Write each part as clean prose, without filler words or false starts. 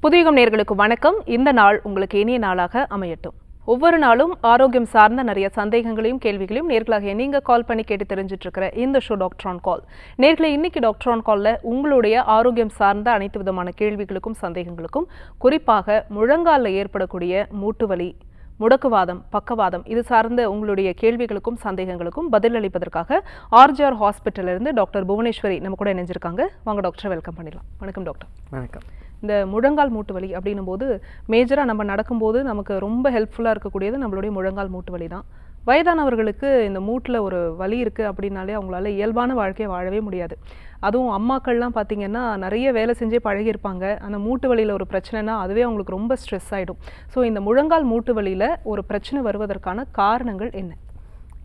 புதியுகம் நேயர்களுக்கு வணக்கம். இந்த நாள் உங்களுக்கு இனிய நாளாக அமையட்டும். ஒவ்வொரு நாளும் ஆரோக்கியம் சார்ந்த நிறைய சந்தேகங்களையும் கேள்விகளையும் நேர்களாக நீங்க கால் பண்ணி கேட்டு தெரிஞ்சுட்டு இருக்கிற இந்த ஷோ டாக்டர் ஆன் கால். நேர்களை இன்னைக்கு டாக்டர் ஆன் கால்ல உங்களுடைய ஆரோக்கியம் சார்ந்த அனைத்து விதமான கேள்விகளுக்கும் சந்தேகங்களுக்கும், குறிப்பாக முழங்காலில் ஏற்படக்கூடிய மூட்டு வலி, முடக்குவாதம், பக்கவாதம் இது சார்ந்த உங்களுடைய கேள்விகளுக்கும் சந்தேகங்களுக்கும் பதில் அளிப்பதற்காக ஆர்ஜிஆர் ஹாஸ்பிட்டல் இருந்து டாக்டர் புவனேஸ்வரி நம்ம கூட இணைஞ்சிருக்காங்க. வாங்க டாக்டர், வெல்கம் பண்ணிடலாம். வணக்கம் டாக்டர். வணக்கம். இந்த முழங்கால் மூட்டு வலி அப்படின்னும் போது மேஜராக நம்ம நடக்கும்போது நமக்கு ரொம்ப ஹெல்ப்ஃபுல்லாக இருக்கக்கூடியது நம்மளுடைய முழங்கால் மூட்டு வலி தான். வயதானவர்களுக்கு இந்த மூட்டில் ஒரு வலி இருக்குது அப்படின்னாலே அவங்களால இயல்பான வாழ்க்கையை வாழவே முடியாது. அதுவும் அம்மாக்கள்லாம் பார்த்திங்கன்னா நிறைய வேலை செஞ்சே பழகியிருப்பாங்க. அந்த மூட்டு வலியில் ஒரு பிரச்சனைனா அதுவே அவங்களுக்கு ரொம்ப ஸ்ட்ரெஸ் ஆகிடும். ஸோ இந்த முழங்கால் மூட்டு வலியில் ஒரு பிரச்சனை வருவதற்கான காரணங்கள் என்ன?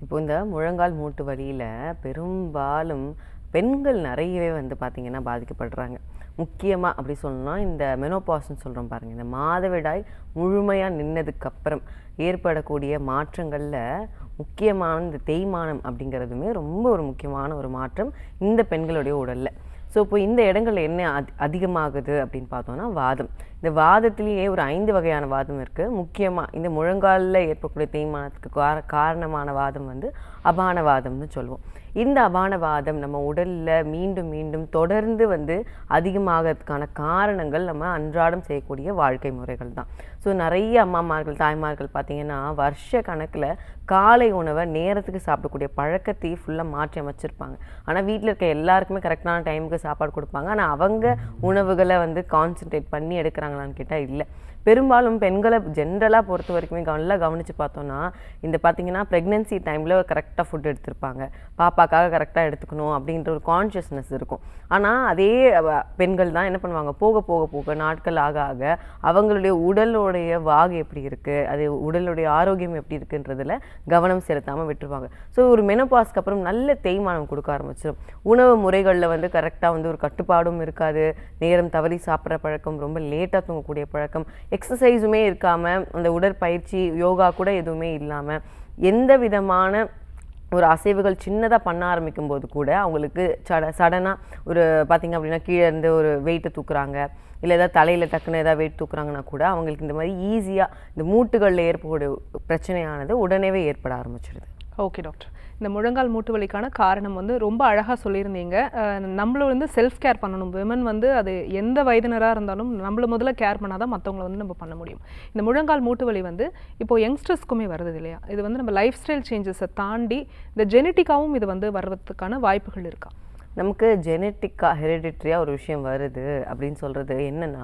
இப்போ இந்த முழங்கால் மூட்டு வலியில் பெரும்பாலும் பெண்கள் நிறையவே பார்த்திங்கன்னா பாதிக்கப்படுறாங்க. முக்கியமாக அப்படி சொல்லணும்னா இந்த மெனோபாஸ்ன்னு சொல்கிறோம் பாருங்கள், இந்த மாதவிடாய் முழுமையாக நின்னதுக்கப்புறம் ஏற்படக்கூடிய மாற்றங்களில் முக்கியமான இந்த தேய்மானம் அப்படிங்கிறதுமே ரொம்ப ஒரு முக்கியமான ஒரு மாற்றம் இந்த பெண்களுடைய உடலில். ஸோ இப்போ இந்த இடங்களில் என்ன அதிகமாகுது அப்படின்னு பார்த்தோன்னா வாதம். இந்த வாதத்திலேயே ஒரு 5 வகையான வாதம் இருக்குது. முக்கியமாக இந்த முழங்காலில் ஏற்படக்கூடிய தேய்மானத்துக்கு காரணமான வாதம் அபானவாதம்னு சொல்லுவோம். இந்த அபானவாதம் நம்ம உடலில் மீண்டும் மீண்டும் தொடர்ந்து அதிகமாகிறதுக்கான காரணங்கள் நம்ம அன்றாடம் செய்யக்கூடிய வாழ்க்கை முறைகள் தான். ஸோ நிறைய அம்மாமார்கள், தாய்மார்கள் பார்த்திங்கன்னா வருஷ கணக்கில் காலை உணவை நேரத்துக்கு சாப்பிடக்கூடிய பழக்கத்தை ஃபுல்லாக மாற்றி அமைச்சிருப்பாங்க. ஆனால் வீட்டில் இருக்க எல்லாருக்குமே கரெக்டான டைமுக்கு சாப்பாடு கொடுப்பாங்க. ஆனால் அவங்க உணவுகளை கான்சன்ட்ரேட் பண்ணி எடுக்கிறாங்களான்னு கேட்டால் இல்லை. பெரும்பாலும் பெண்களை ஜென்ரலாக பொறுத்த வரைக்குமே நல்லா கவனித்து பார்த்தோன்னா இந்த பார்த்திங்கன்னா ப்ரெக்னென்சி டைமில் கரெக்டாக ஃபுட் எடுத்திருப்பாங்க, பாப்பாக்காக கரெக்டாக எடுத்துக்கணும் அப்படின்ற ஒரு கான்ஷியஸ்னஸ் இருக்கும். ஆனால் அதே பெண்கள் தான் என்ன பண்ணுவாங்க, போக போக போக நாட்கள் ஆக ஆக அவங்களுடைய உடலுடைய வாகு எப்படி இருக்குது, அது உடலுடைய ஆரோக்கியம் எப்படி இருக்குன்றதில் கவனம் செலுத்தாமல் விட்டுருவாங்க. ஸோ ஒரு மெனோபாஸ்க்கு அப்புறம் நல்ல தேய்மானம் கொடுக்க ஆரம்பிச்சிடும். உணவு முறைகளில் கரெக்டாக ஒரு கட்டுப்பாடும் இருக்காது. நேரம் தவறி சாப்பிட்ற பழக்கம், ரொம்ப லேட்டாக தூங்கக்கூடிய பழக்கம், எக்ஸசைஸுமே இருக்காமல், அந்த உடற்பயிற்சி யோகா கூட எதுவுமே இல்லாமல் எந்த விதமான ஒரு அசைவுகள் சின்னதாக பண்ண ஆரம்பிக்கும் போது கூட அவங்களுக்கு சடனாக ஒரு பார்த்திங்க அப்படின்னா கீழே இருந்து ஒரு வெயிட்டை தூக்குறாங்க, இல்லை ஏதாவது தலையில் டக்குன்னு ஏதாவது வெயிட் தூக்குறாங்கன்னா கூட அவங்களுக்கு இந்த மாதிரி ஈஸியாக இந்த மூட்டுகளில் ஏற்படக்கூடிய பிரச்சனையானது உடனேவே ஏற்பட ஆரம்பிச்சிடுது. ஓகே டாக்டர், இந்த முழங்கால் மூட்டு வலிக்கான காரணம் ரொம்ப அழகாக சொல்லியிருந்தீங்க. நம்மள செல்ஃப் கேர் பண்ணணும். விமன் அது எந்த வயதினராக இருந்தாலும் நம்மள முதல்ல கேர் பண்ணாதான் மற்றவங்களை நம்ம பண்ண முடியும். இந்த முழங்கால் மூட்டு வலி இப்போ யங்ஸ்டர்ஸ்க்குமே வருது இல்லையா? இது நம்ம லைஃப் ஸ்டைல் சேஞ்சஸை தாண்டி இந்த ஜெனட்டிக்காவும் இது வர்றதுக்கான வாய்ப்புகள் இருக்கா? நமக்கு ஜெனட்டிக்காக ஹெரிடிட்ரியாக ஒரு விஷயம் வருது அப்படின்னு சொல்கிறது என்னென்னா,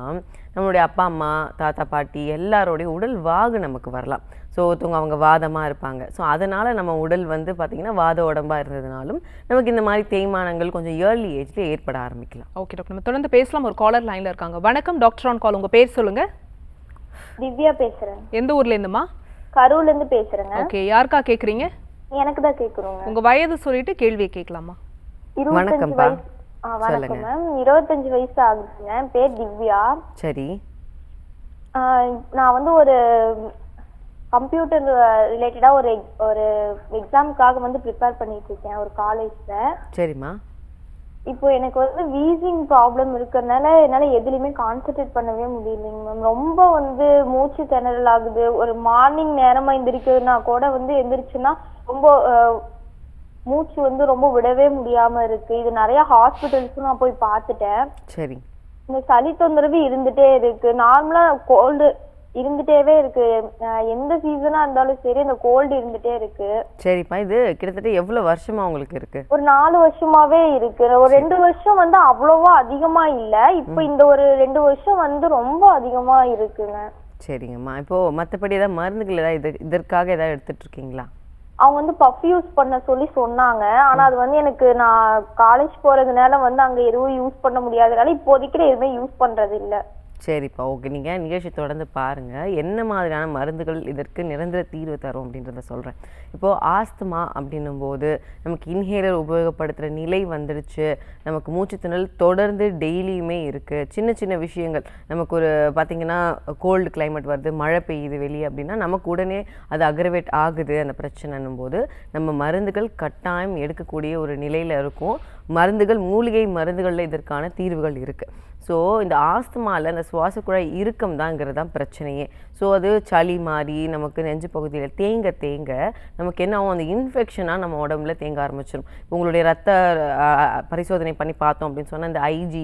நம்மளுடைய அப்பா அம்மா தாத்தா பாட்டி எல்லாரோடைய உடல் வாகு நமக்கு வரலாம். ஸோ ஒருத்தவங்க அவங்க வாதமாக இருப்பாங்க. ஸோ அதனால் நம்ம உடல் பார்த்திங்கன்னா வாத உடம்பாக இருந்ததுனாலும் நமக்கு இந்த மாதிரி தேய்மானங்கள் கொஞ்சம் ஏர்லி ஏஜ்லேயே ஏற்பட ஆரம்பிக்கலாம். ஓகே டாக்டர், நம்ம தொடர்ந்து பேசலாம். ஒரு காலர் லைனில் இருக்காங்க. வணக்கம் டாக்டர் ஆன் கால், உங்கள் பேர் சொல்லுங்கள். திவ்யா பேசுகிறேன். எந்த ஊர்லேருந்துமா? கரூர்லேருந்து பேசுகிறேங்க. ஓகே, யாருக்கா கேட்குறீங்க? எனக்கு தான் கேட்குறோங்க. உங்கள் வயது சொல்லிட்டு கேள்வியை கேட்கலாமா? வணக்கம் மேம், 25 வயசு ஆகுதுங்க. பேர் திவ்யா. சரி. நான் ஒரு கம்ப்யூட்டர் ரிலேட்டடா ஒரு எக்ஸாமுக்காக ப்ரிப்பேர் பண்ணிட்டு இருக்கேன் ஒரு காலேஜ்ல. சரிம்மா. இப்போ எனக்கு வீசிங் ப்ராப்ளம் இருக்கிறதுனால என்னால எதுலையுமே கான்சென்ட்ரேட் பண்ணவே முடியலைங்க மேம். ரொம்ப மூச்சு திணறல் ஆகுது. ஒரு மார்னிங் நேரமா எந்திரிக்கிறதுனா கூட எந்திரிச்சுன்னா ரொம்ப மூச்சு ரொம்ப விடவே முடியாம இருக்கு. இது நிறைய ஹாஸ்பிட்டல்ஸும் நான் போய் பார்த்துட்டேன். சரி. இந்த சளி தொந்தரவு இருந்துட்டே இருக்கு. நார்மலா கோல்டு இருந்துட்டேவே இருக்கு. எந்த சீசனா இருந்தாலும் சரி இந்த கோல்டு இருந்துட்டே இருக்கு. சரிப்பா, இது கிட்டத்தட்ட எவ்வளவு வருஷமா உங்களுக்கு இருக்கு? ஒரு 4 வருஷமாவே இருக்கு. ஒரு 2 வருஷம் அவ்வளவா அதிகமா இல்ல. இப்போ இந்த ஒரு 2 வருஷம் ரொம்ப அதிகமா இருக்குங்க. சரிங்கம்மா. இப்போ மற்றபடி ஏதாவது மருந்துகள் ஏதாவது இதற்காக ஏதாவது எடுத்துட்டு இருக்கீங்களா? அவங்க பஃப் யூஸ் பண்ண சொல்லி சொன்னாங்க. ஆனா அது எனக்கு நான் காலேஜ் போறதுனால அங்க எதுவும் யூஸ் பண்ண முடியாதனால இப்போதைக்கு எதுவுமே யூஸ் பண்றது இல்ல. சரிப்பா, ஓகே. நீங்கள் நிகழ்ச்சி தொடர்ந்து பாருங்கள், என்ன மாதிரியான மருந்துகள் இதற்கு நிரந்தர தீர்வு தரும் அப்படின்றத சொல்கிறேன். இப்போது ஆஸ்துமா அப்படின்னும் போது நமக்கு இன்ஹேலர் உபயோகப்படுத்துகிற நிலை வந்துடுச்சு. நமக்கு மூச்சு திணறல் தொடர்ந்து டெய்லியுமே இருக்குது. சின்ன சின்ன விஷயங்கள் நமக்கு ஒரு பார்த்திங்கன்னா கோல்டு கிளைமேட் வருது, மழை பெய்யுது வெளியே அப்படின்னா நமக்கு உடனே அது அக்ரவேட் ஆகுது அந்த பிரச்சனைன்னும் போது நம்ம மருந்துகள் கட்டாயம் எடுக்கக்கூடிய ஒரு நிலையில் இருக்கும். மருந்துகள், மூலிகை மருந்துகளில் இதற்கான தீர்வுகள் இருக்குது. ஸோ இந்த ஆஸ்துமாவில் அந்த சுவாச குழாய் இறுக்கம் தாங்கிறது தான் பிரச்சனையே. ஸோ அது சளி மாதிரி நமக்கு நெஞ்சு பகுதியில் தேங்க நமக்கு என்ன ஆகும், அந்த இன்ஃபெக்ஷனாக நம்ம உடம்புல தேங்க ஆரம்பிச்சிடும். உங்களுடைய ரத்த பரிசோதனை பண்ணி பார்த்தோம் அப்படின்னு சொன்னால் இந்த IgE,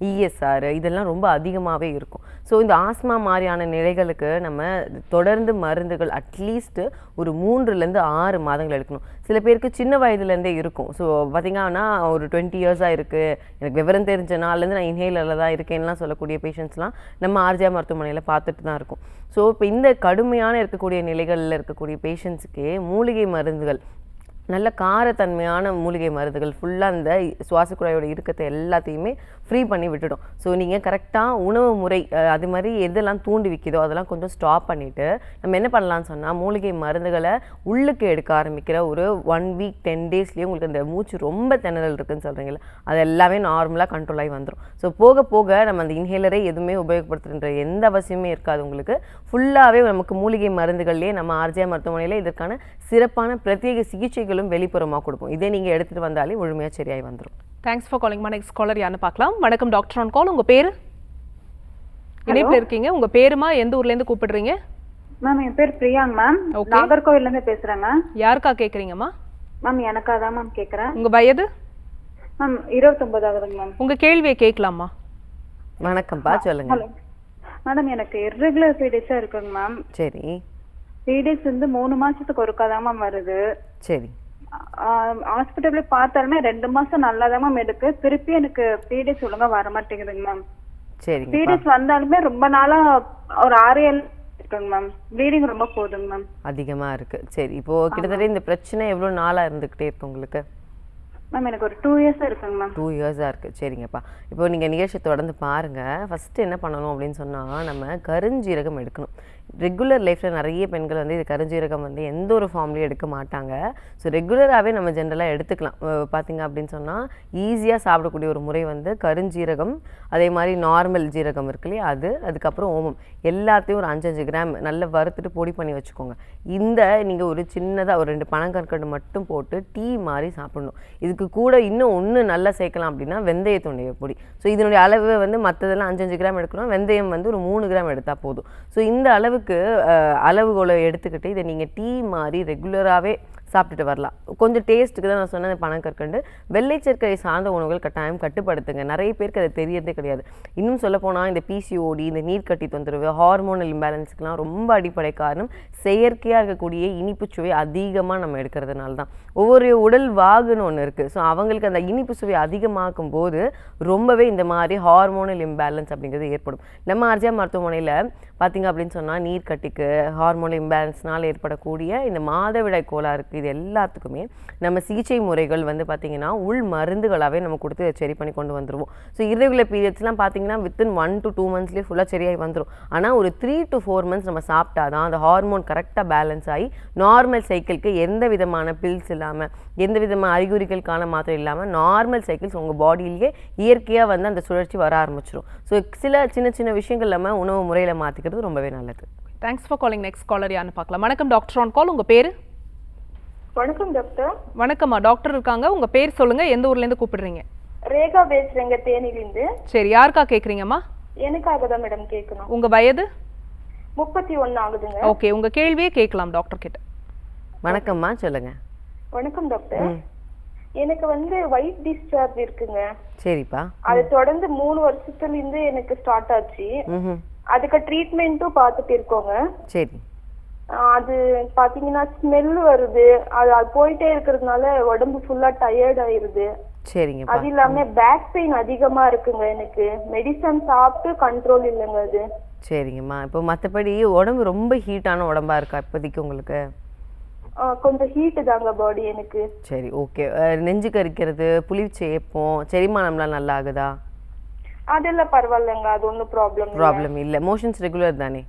ESR இதெல்லாம் ரொம்ப அதிகமாகவே இருக்கும். ஸோ இந்த ஆஸ்மா மாதிரியான நிலைகளுக்கு நம்ம தொடர்ந்து மருந்துகள் அட்லீஸ்ட்டு ஒரு 3லேருந்து 6 மாதங்கள் எடுக்கணும். சில பேருக்கு சின்ன வயதுலேருந்தே இருக்கும். ஸோ பார்த்திங்கன்னா ஒரு 20 இயர்ஸாக இருக்குது, எனக்கு விவரம் தெரிஞ்ச நாள்லேருந்து நான் இன்ஹேலரில் தான் இருக்கேன்லாம் சொல்லக்கூடிய பேஷண்ட்ஸ்லாம் நம்ம ஆர்ஜிஆர் மருத்துவமனையில் பார்த்துட்டு தான் இருக்கும். ஸோ இப்போ இந்த கடுமையான இருக்கக்கூடிய நிலைகளில் இருக்கக்கூடிய பேஷண்ட்ஸுக்கே மூலிகை மருந்துகள், நல்ல காரத்தன்மையான மூலிகை மருந்துகள் ஃபுல்லாக அந்த சுவாச குழாயோட இறுக்கத்தை எல்லாத்தையுமே ஃப்ரீ பண்ணி விட்டுடும். ஸோ நீங்கள் கரெக்டாக உணவு முறை அது மாதிரி எதெல்லாம் தூண்டி விற்கிதோ அதெல்லாம் கொஞ்சம் ஸ்டாப் பண்ணிவிட்டு நம்ம என்ன பண்ணலான்னு சொன்னால், மூலிகை மருந்துகளை உள்ளுக்கு எடுக்க ஆரம்பிக்கிற ஒரு 1 வீக் 10 டேஸ்லேயே உங்களுக்கு அந்த மூச்சு ரொம்ப திணறல் இருக்குதுன்னு சொல்கிறீங்களா, அது எல்லாமே நார்மலாக கண்ட்ரோல் ஆகி வந்துடும். ஸோ போக போக நம்ம அந்த இன்ஹேலரை எதுவுமே உபயோகப்படுத்துகின்ற எந்த அவசியமே இருக்காது உங்களுக்கு. ஃபுல்லாகவே நமக்கு மூலிகை மருந்துகள்லேயே நம்ம ஆர்ஜிஆர் மருத்துவமனையில் இதற்கான சிறப்பான பிரத்யேக சிகிச்சைகளும் வெளிப்புறமாக கொடுப்போம். இதே நீங்கள் எடுத்துகிட்டு வந்தாலே முழுமையாக சரியாகி வந்துடும். Thanks for calling. Next caller யாருன்னு பார்க்கலாம். வணக்கம் டாக்டர் ஆன் கால். உங்க பேரு? இணைப்பில் இருக்கீங்க. உங்க பேருமா, எந்த ஊர்ல இருந்து கூப்பிடுறீங்க? மேம் என் பேர் பிரியாங்க மேம். நாகர்கோவில்ல இருந்து பேசுறேங்க. யாருக்கா கேக்குறீங்கம்மா? மேம் எனக்கா தான் மேம் கேக்குறேன். உங்க வயது? மேம் 29 ஆகுதுங்க மேம். உங்க கேள்வியை கேட்கலாமா? வணக்கம்ப்பா, சொல்லுங்க. ஹலோ மேடம், எனக்கு இர்ரெகுலர் பீரியட்ஸா இருக்குங்க மேம். சரி. பீரியட்ஸ் வந்து 3 மாசத்துக்கு ஒருக்கா தான் மேம் வருது. சரி. ஹாஸ்பிட்டல்ல பார்த்தாலுமே 2 மாசம் நல்லா தான் மேம் இருக்கு. திருப்பி எனக்கு பீரியட்ஸ் ஒழுங்கா வர மாட்டேங்குதுங்க மேம். சரிங்க. பீரியட்ஸ் வந்தாலுமே ரொம்ப நாளா ஒரு 6-7 இருக்குங்க மேம். ப்ளீடிங் ரொம்ப போகுதுங்க மேம். அதிகமாக இருக்குது. சரி, இப்போது கிட்டத்தட்ட இந்த பிரச்சனை எவ்வளோ நாளாக இருந்துக்கிட்டே இருக்கு உங்களுக்கு? மேம் எனக்கு ஒரு 2 இயர்ஸா இருக்குங்க மேம். 2 இயர்ஸாக இருக்குது. சரிங்கப்பா. இப்போ நீங்கள் நிகழ்ச்சி தொடர்ந்து பாருங்கள். ஃபஸ்ட்டு என்ன பண்ணணும் அப்படின்னு சொன்னால், நம்ம கருஞ்சீரகம் எடுக்கணும். ரெகுலர் லைஃப்பில் நிறைய பெண்கள் வந்து இது கருஞ்சீரகம் வந்து எந்த ஒரு ஃபார்ம்லேயும் எடுக்க மாட்டாங்க. ஸோ ரெகுலராகவே நம்ம ஜென்ரலாக எடுத்துக்கலாம். பார்த்திங்க அப்படின்னு சொன்னால் ஈஸியாக சாப்பிடக்கூடிய ஒரு முறை வந்து கருஞ்சீரகம், அதே மாதிரி நார்மல் ஜீரகம் இருக்கு இல்லையா, அதுக்கப்புறம் ஓமம் எல்லாத்தையும் ஒரு 5-5 கிராம் நல்லா வறுத்துட்டு பொடி பண்ணி வச்சுக்கோங்க. இந்த நீங்கள் ஒரு சின்னதாக ஒரு 2 பனங்கற்கண்டு மட்டும் போட்டு டீ மாதிரி சாப்பிடணும். இதுக்கு கூட இன்னும் ஒன்று நல்லா சேர்க்கலாம் அப்படின்னா வெந்தயத்துடைய பொடி. ஸோ இதனுடைய அளவு வந்து மற்றதெல்லாம் 5-5 கிராம் எடுக்கணும். வெந்தயம் வந்து ஒரு 3 கிராம் எடுத்தால் போதும். ஸோ இந்த அளவுகோலை எடுத்துக்கிட்டு இதை நீங்கள் டீ மாதிரி ரெகுலராகவே சாப்பிட்டுட்டு வரலாம். கொஞ்சம் டேஸ்ட்டுக்கு தான் நான் சொன்னேன் பனங்கற்கண்டு. வெள்ளை சர்க்கரை சார்ந்த உணவுகள் கட்டாயம் கட்டுப்படுத்துங்க. நிறைய பேருக்கு அது தெரியறதே கிடையாது. இன்னும் சொல்லப்போனால் இந்த PCOD, இந்த நீர்க்கட்டி தொந்தரவு, ஹார்மோனல் இம்பேலன்ஸுக்கெலாம் ரொம்ப அடிப்படை காரணம் செயற்கையாக இருக்கக்கூடிய இனிப்பு சுவை அதிகமாக நம்ம எடுக்கிறதுனால தான். ஒவ்வொரு உடல் வாகுன்னு ஒன்று இருக்குது. ஸோ அவங்களுக்கு அந்த இனிப்பு சுவை அதிகமாக்கும் போது ரொம்பவே இந்த மாதிரி ஹார்மோனல் இம்பேலன்ஸ் அப்படிங்கிறது ஏற்படும். நம்ம ஆர்ஜிஆர் மருத்துவமனையில் பார்த்திங்க அப்படின்னு சொன்னால் நீர்க்கட்டிக்கு, ஹார்மோனல் இம்பேலன்ஸ்னால் ஏற்படக்கூடிய இந்த மாதவிடாய் கோளாறுக்கு, இது எல்லாத்துக்குமே நம்ம சிகிச்சை முறைகள் வந்து பார்த்திங்கன்னா உள் மருந்துகளாகவே நம்ம கொடுத்து சரி பண்ணி கொண்டு வந்துடுவோம். ஸோ இர்ரெகுலர் பீரியட்ஸ்லாம் பார்த்திங்கன்னா வித்தின் 1 to 2 monthsலேயே ஃபுல்லாக சரியாகி வந்துடும். ஆனால் ஒரு 3 to 4 months நம்ம சாப்பிட்டா தான் அந்த ஹார்மோன் கரெக்டாக பேலன்ஸ் ஆகி நார்மல் சைக்கிளுக்கு எந்த விதமான பில்ஸ் இல்லாமல், எந்த விதமான அறிகுறிகளுக்கான மாத்திரை இல்லாமல் நார்மல் சைக்கிள்ஸ் உங்கள் பாடியிலேயே இயற்கையாக வந்து அந்த சுழற்சி வர ஆரம்பிச்சிடும். ஸோ சில சின்ன சின்ன விஷயங்கள் நம்ம உணவு முறையில் மாற்றிக்கிறது ரொம்பவே நல்லது. Thanks for calling. Next caller யாருன்னு பார்க்கலாம். வணக்கம் டாக்டர் ஆன் கால். உங்கள் பேர்? வணக்கம் டாக்டர். வணக்கம்மா, டாக்டர் இருக்காங்க. உங்க பேர் சொல்லுங்க, எந்த ஊர்ல இருந்து கூப்பிடுறீங்க? ரேகா பேசுறேங்க, தேனிலிருந்து. சரி, யாருக்கா கேக்குறீங்கம்மா? எனக்காக தான் மேடம் கேட்கணும். உங்க வயது? 31 ஆகுதுங்க. ஓகே, உங்க கேள்வியே கேட்கலாம் டாக்டர் கிட்ட. வணக்கம்மா, சொல்லுங்க. வணக்கம் டாக்டர். எனக்கு வந்து ஒயிட் டிஸ்சார்ஜ் இருக்குங்க. சரிப்பா. அது தொடர்ந்து 3 வருஷத்துல இருந்து எனக்கு ஸ்டார்ட் ஆச்சு. அதுக்கு ட்ரீட்மெண்ட்டும் பார்த்துட்டு இருக்கோங்க. சரி. அது பாத்தீங்கன்னா ஸ்மெல் வருது. அது போயிட்டே இருக்கிறதுனால உடம்பு ஃபுல்லா டயர்ட் ஆயிருது. சரிங்க. அது இல்லாம பேக் பெயின் அதிகமா இருக்குங்க. எனக்கு மெடிசன் சாப்பிட்டு கண்ட்ரோல் இல்லைங்க அது. சரிங்கம்மா. இப்போ மற்றபடி உடம்பு ரொம்ப ஹீட்டான உடம்பா இருக்கா இப்போதைக்கு உங்களுக்கு? கொஞ்சம் ஹீட் தாங்க பாடி எனக்கு. சரி, ஓகே. நெஞ்சு கரிக்கிறது, புளிச்சு ஏப்பம், செரிமானம்லாம் நல்லா ஆகுதா? அதெல்லாம் பரவாயில்லைங்க, அது ஒன்றும் ப்ராப்ளம் இல்லை. மோஷன்ஸ் ரெகுலர் தானே?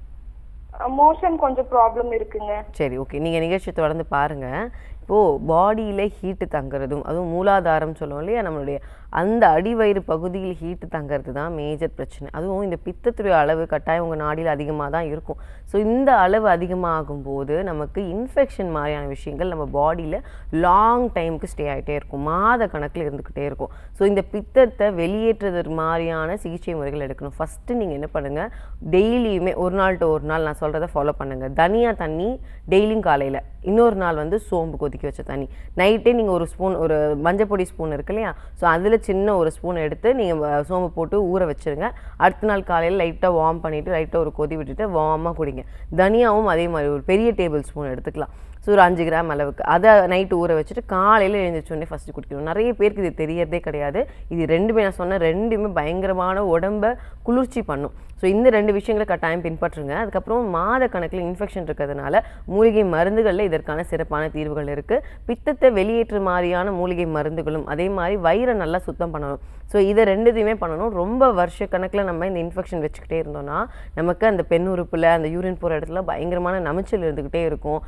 மோஷன் கொஞ்சம் ப்ராப்ளம் இருக்குங்க. சரி, ஓகே. நீங்கள் நிகழ்ச்சி தொடர்ந்து பாருங்கள். இப்போது பாடியில் ஹீட்டு தங்குறதும், அதுவும் மூலாதாரம் சொல்லுவோம் இல்லையா, நம்மளுடைய அந்த அடிவயிறு பகுதியில் ஹீட்டு தங்கிறது தான் மேஜர் பிரச்சனை. அதுவும் இந்த பித்தத்துடைய அளவு கட்டாயம் உங்கள் நாடியில் அதிகமாக தான் இருக்கும். ஸோ இந்த அளவு அதிகமாகும் போது நமக்கு இன்ஃபெக்ஷன் மாதிரியான விஷயங்கள் நம்ம பாடியில் லாங் டைமுக்கு ஸ்டே ஆகிட்டே இருக்கும், மாத கணக்கில் இருந்துக்கிட்டே இருக்கும். ஸோ இந்த பித்தத்தை வெளியேற்றுறது மாதிரியான சிகிச்சை முறைகள் எடுக்கணும். ஃபஸ்ட்டு நீங்கள் என்ன பண்ணுங்கள், டெய்லியுமே ஒரு நாள் டு ஒரு நாள் நான் சொல்கிறத ஃபாலோ பண்ணுங்கள். தனியா தண்ணி டெய்லியும் காலையில், இன்னொரு நாள் வந்து சோம்பு கொதிக்க வச்ச தண்ணி, நைட்டே நீங்கள் ஒரு ஸ்பூன், ஒரு மஞ்சப்பொடி ஸ்பூன் இருக்கு இல்லையா, ஸோ அதில் சின்ன ஒரு ஸ்பூன் எடுத்து நீங்கள் சோம்பு போட்டு ஊற வச்சுருங்க. அடுத்த நாள் காலையில் லைட்டாக வார்ம் பண்ணிவிட்டு லைட்டாக ஒரு கொதி விட்டுட்டு வார்மாக குடிங்க. தனியாவும் அதே மாதிரி ஒரு பெரிய டேபிள் ஸ்பூன் எடுத்துக்கலாம், ஸோ ஒரு 5 கிராம் அளவுக்கு. அதை நைட்டு ஊற வச்சுட்டு காலையில் எழுந்திரிச்சோடனே ஃபஸ்ட்டு குடிக்கணும். நிறைய பேருக்கு இது தெரியறதே கிடையாது. இது ரெண்டுமே நான் சொன்ன ரெண்டுமே பயங்கரமான உடம்பை குளிர்ச்சி பண்ணும். ஸோ இந்த 2 விஷயங்களை கட்டாயம் பின்பற்றுங்க. அதுக்கப்புறம் மாத கணக்கில் இன்ஃபெக்ஷன் இருக்கிறதுனால மூலிகை மருந்துகளில் இதற்கான சிறப்பான தீர்வுகள் இருக்குது. பித்தத்தை வெளியேற்ற மாதிரியான மூலிகை மருந்துகளும், அதே மாதிரி வயிறை நல்லா சுத்தம் பண்ணணும். ஸோ இதை 2த்தையுமே பண்ணணும். ரொம்ப வருஷ கணக்கில் நம்ம இந்த இன்ஃபெக்ஷன் வச்சுக்கிட்டே இருந்தோம்னா நமக்கு அந்த பெண் உறுப்பில், அந்த யூரின் போகிற இடத்துல பயங்கரமான நமைச்சல் இருந்துக்கிட்டே இருக்கும்.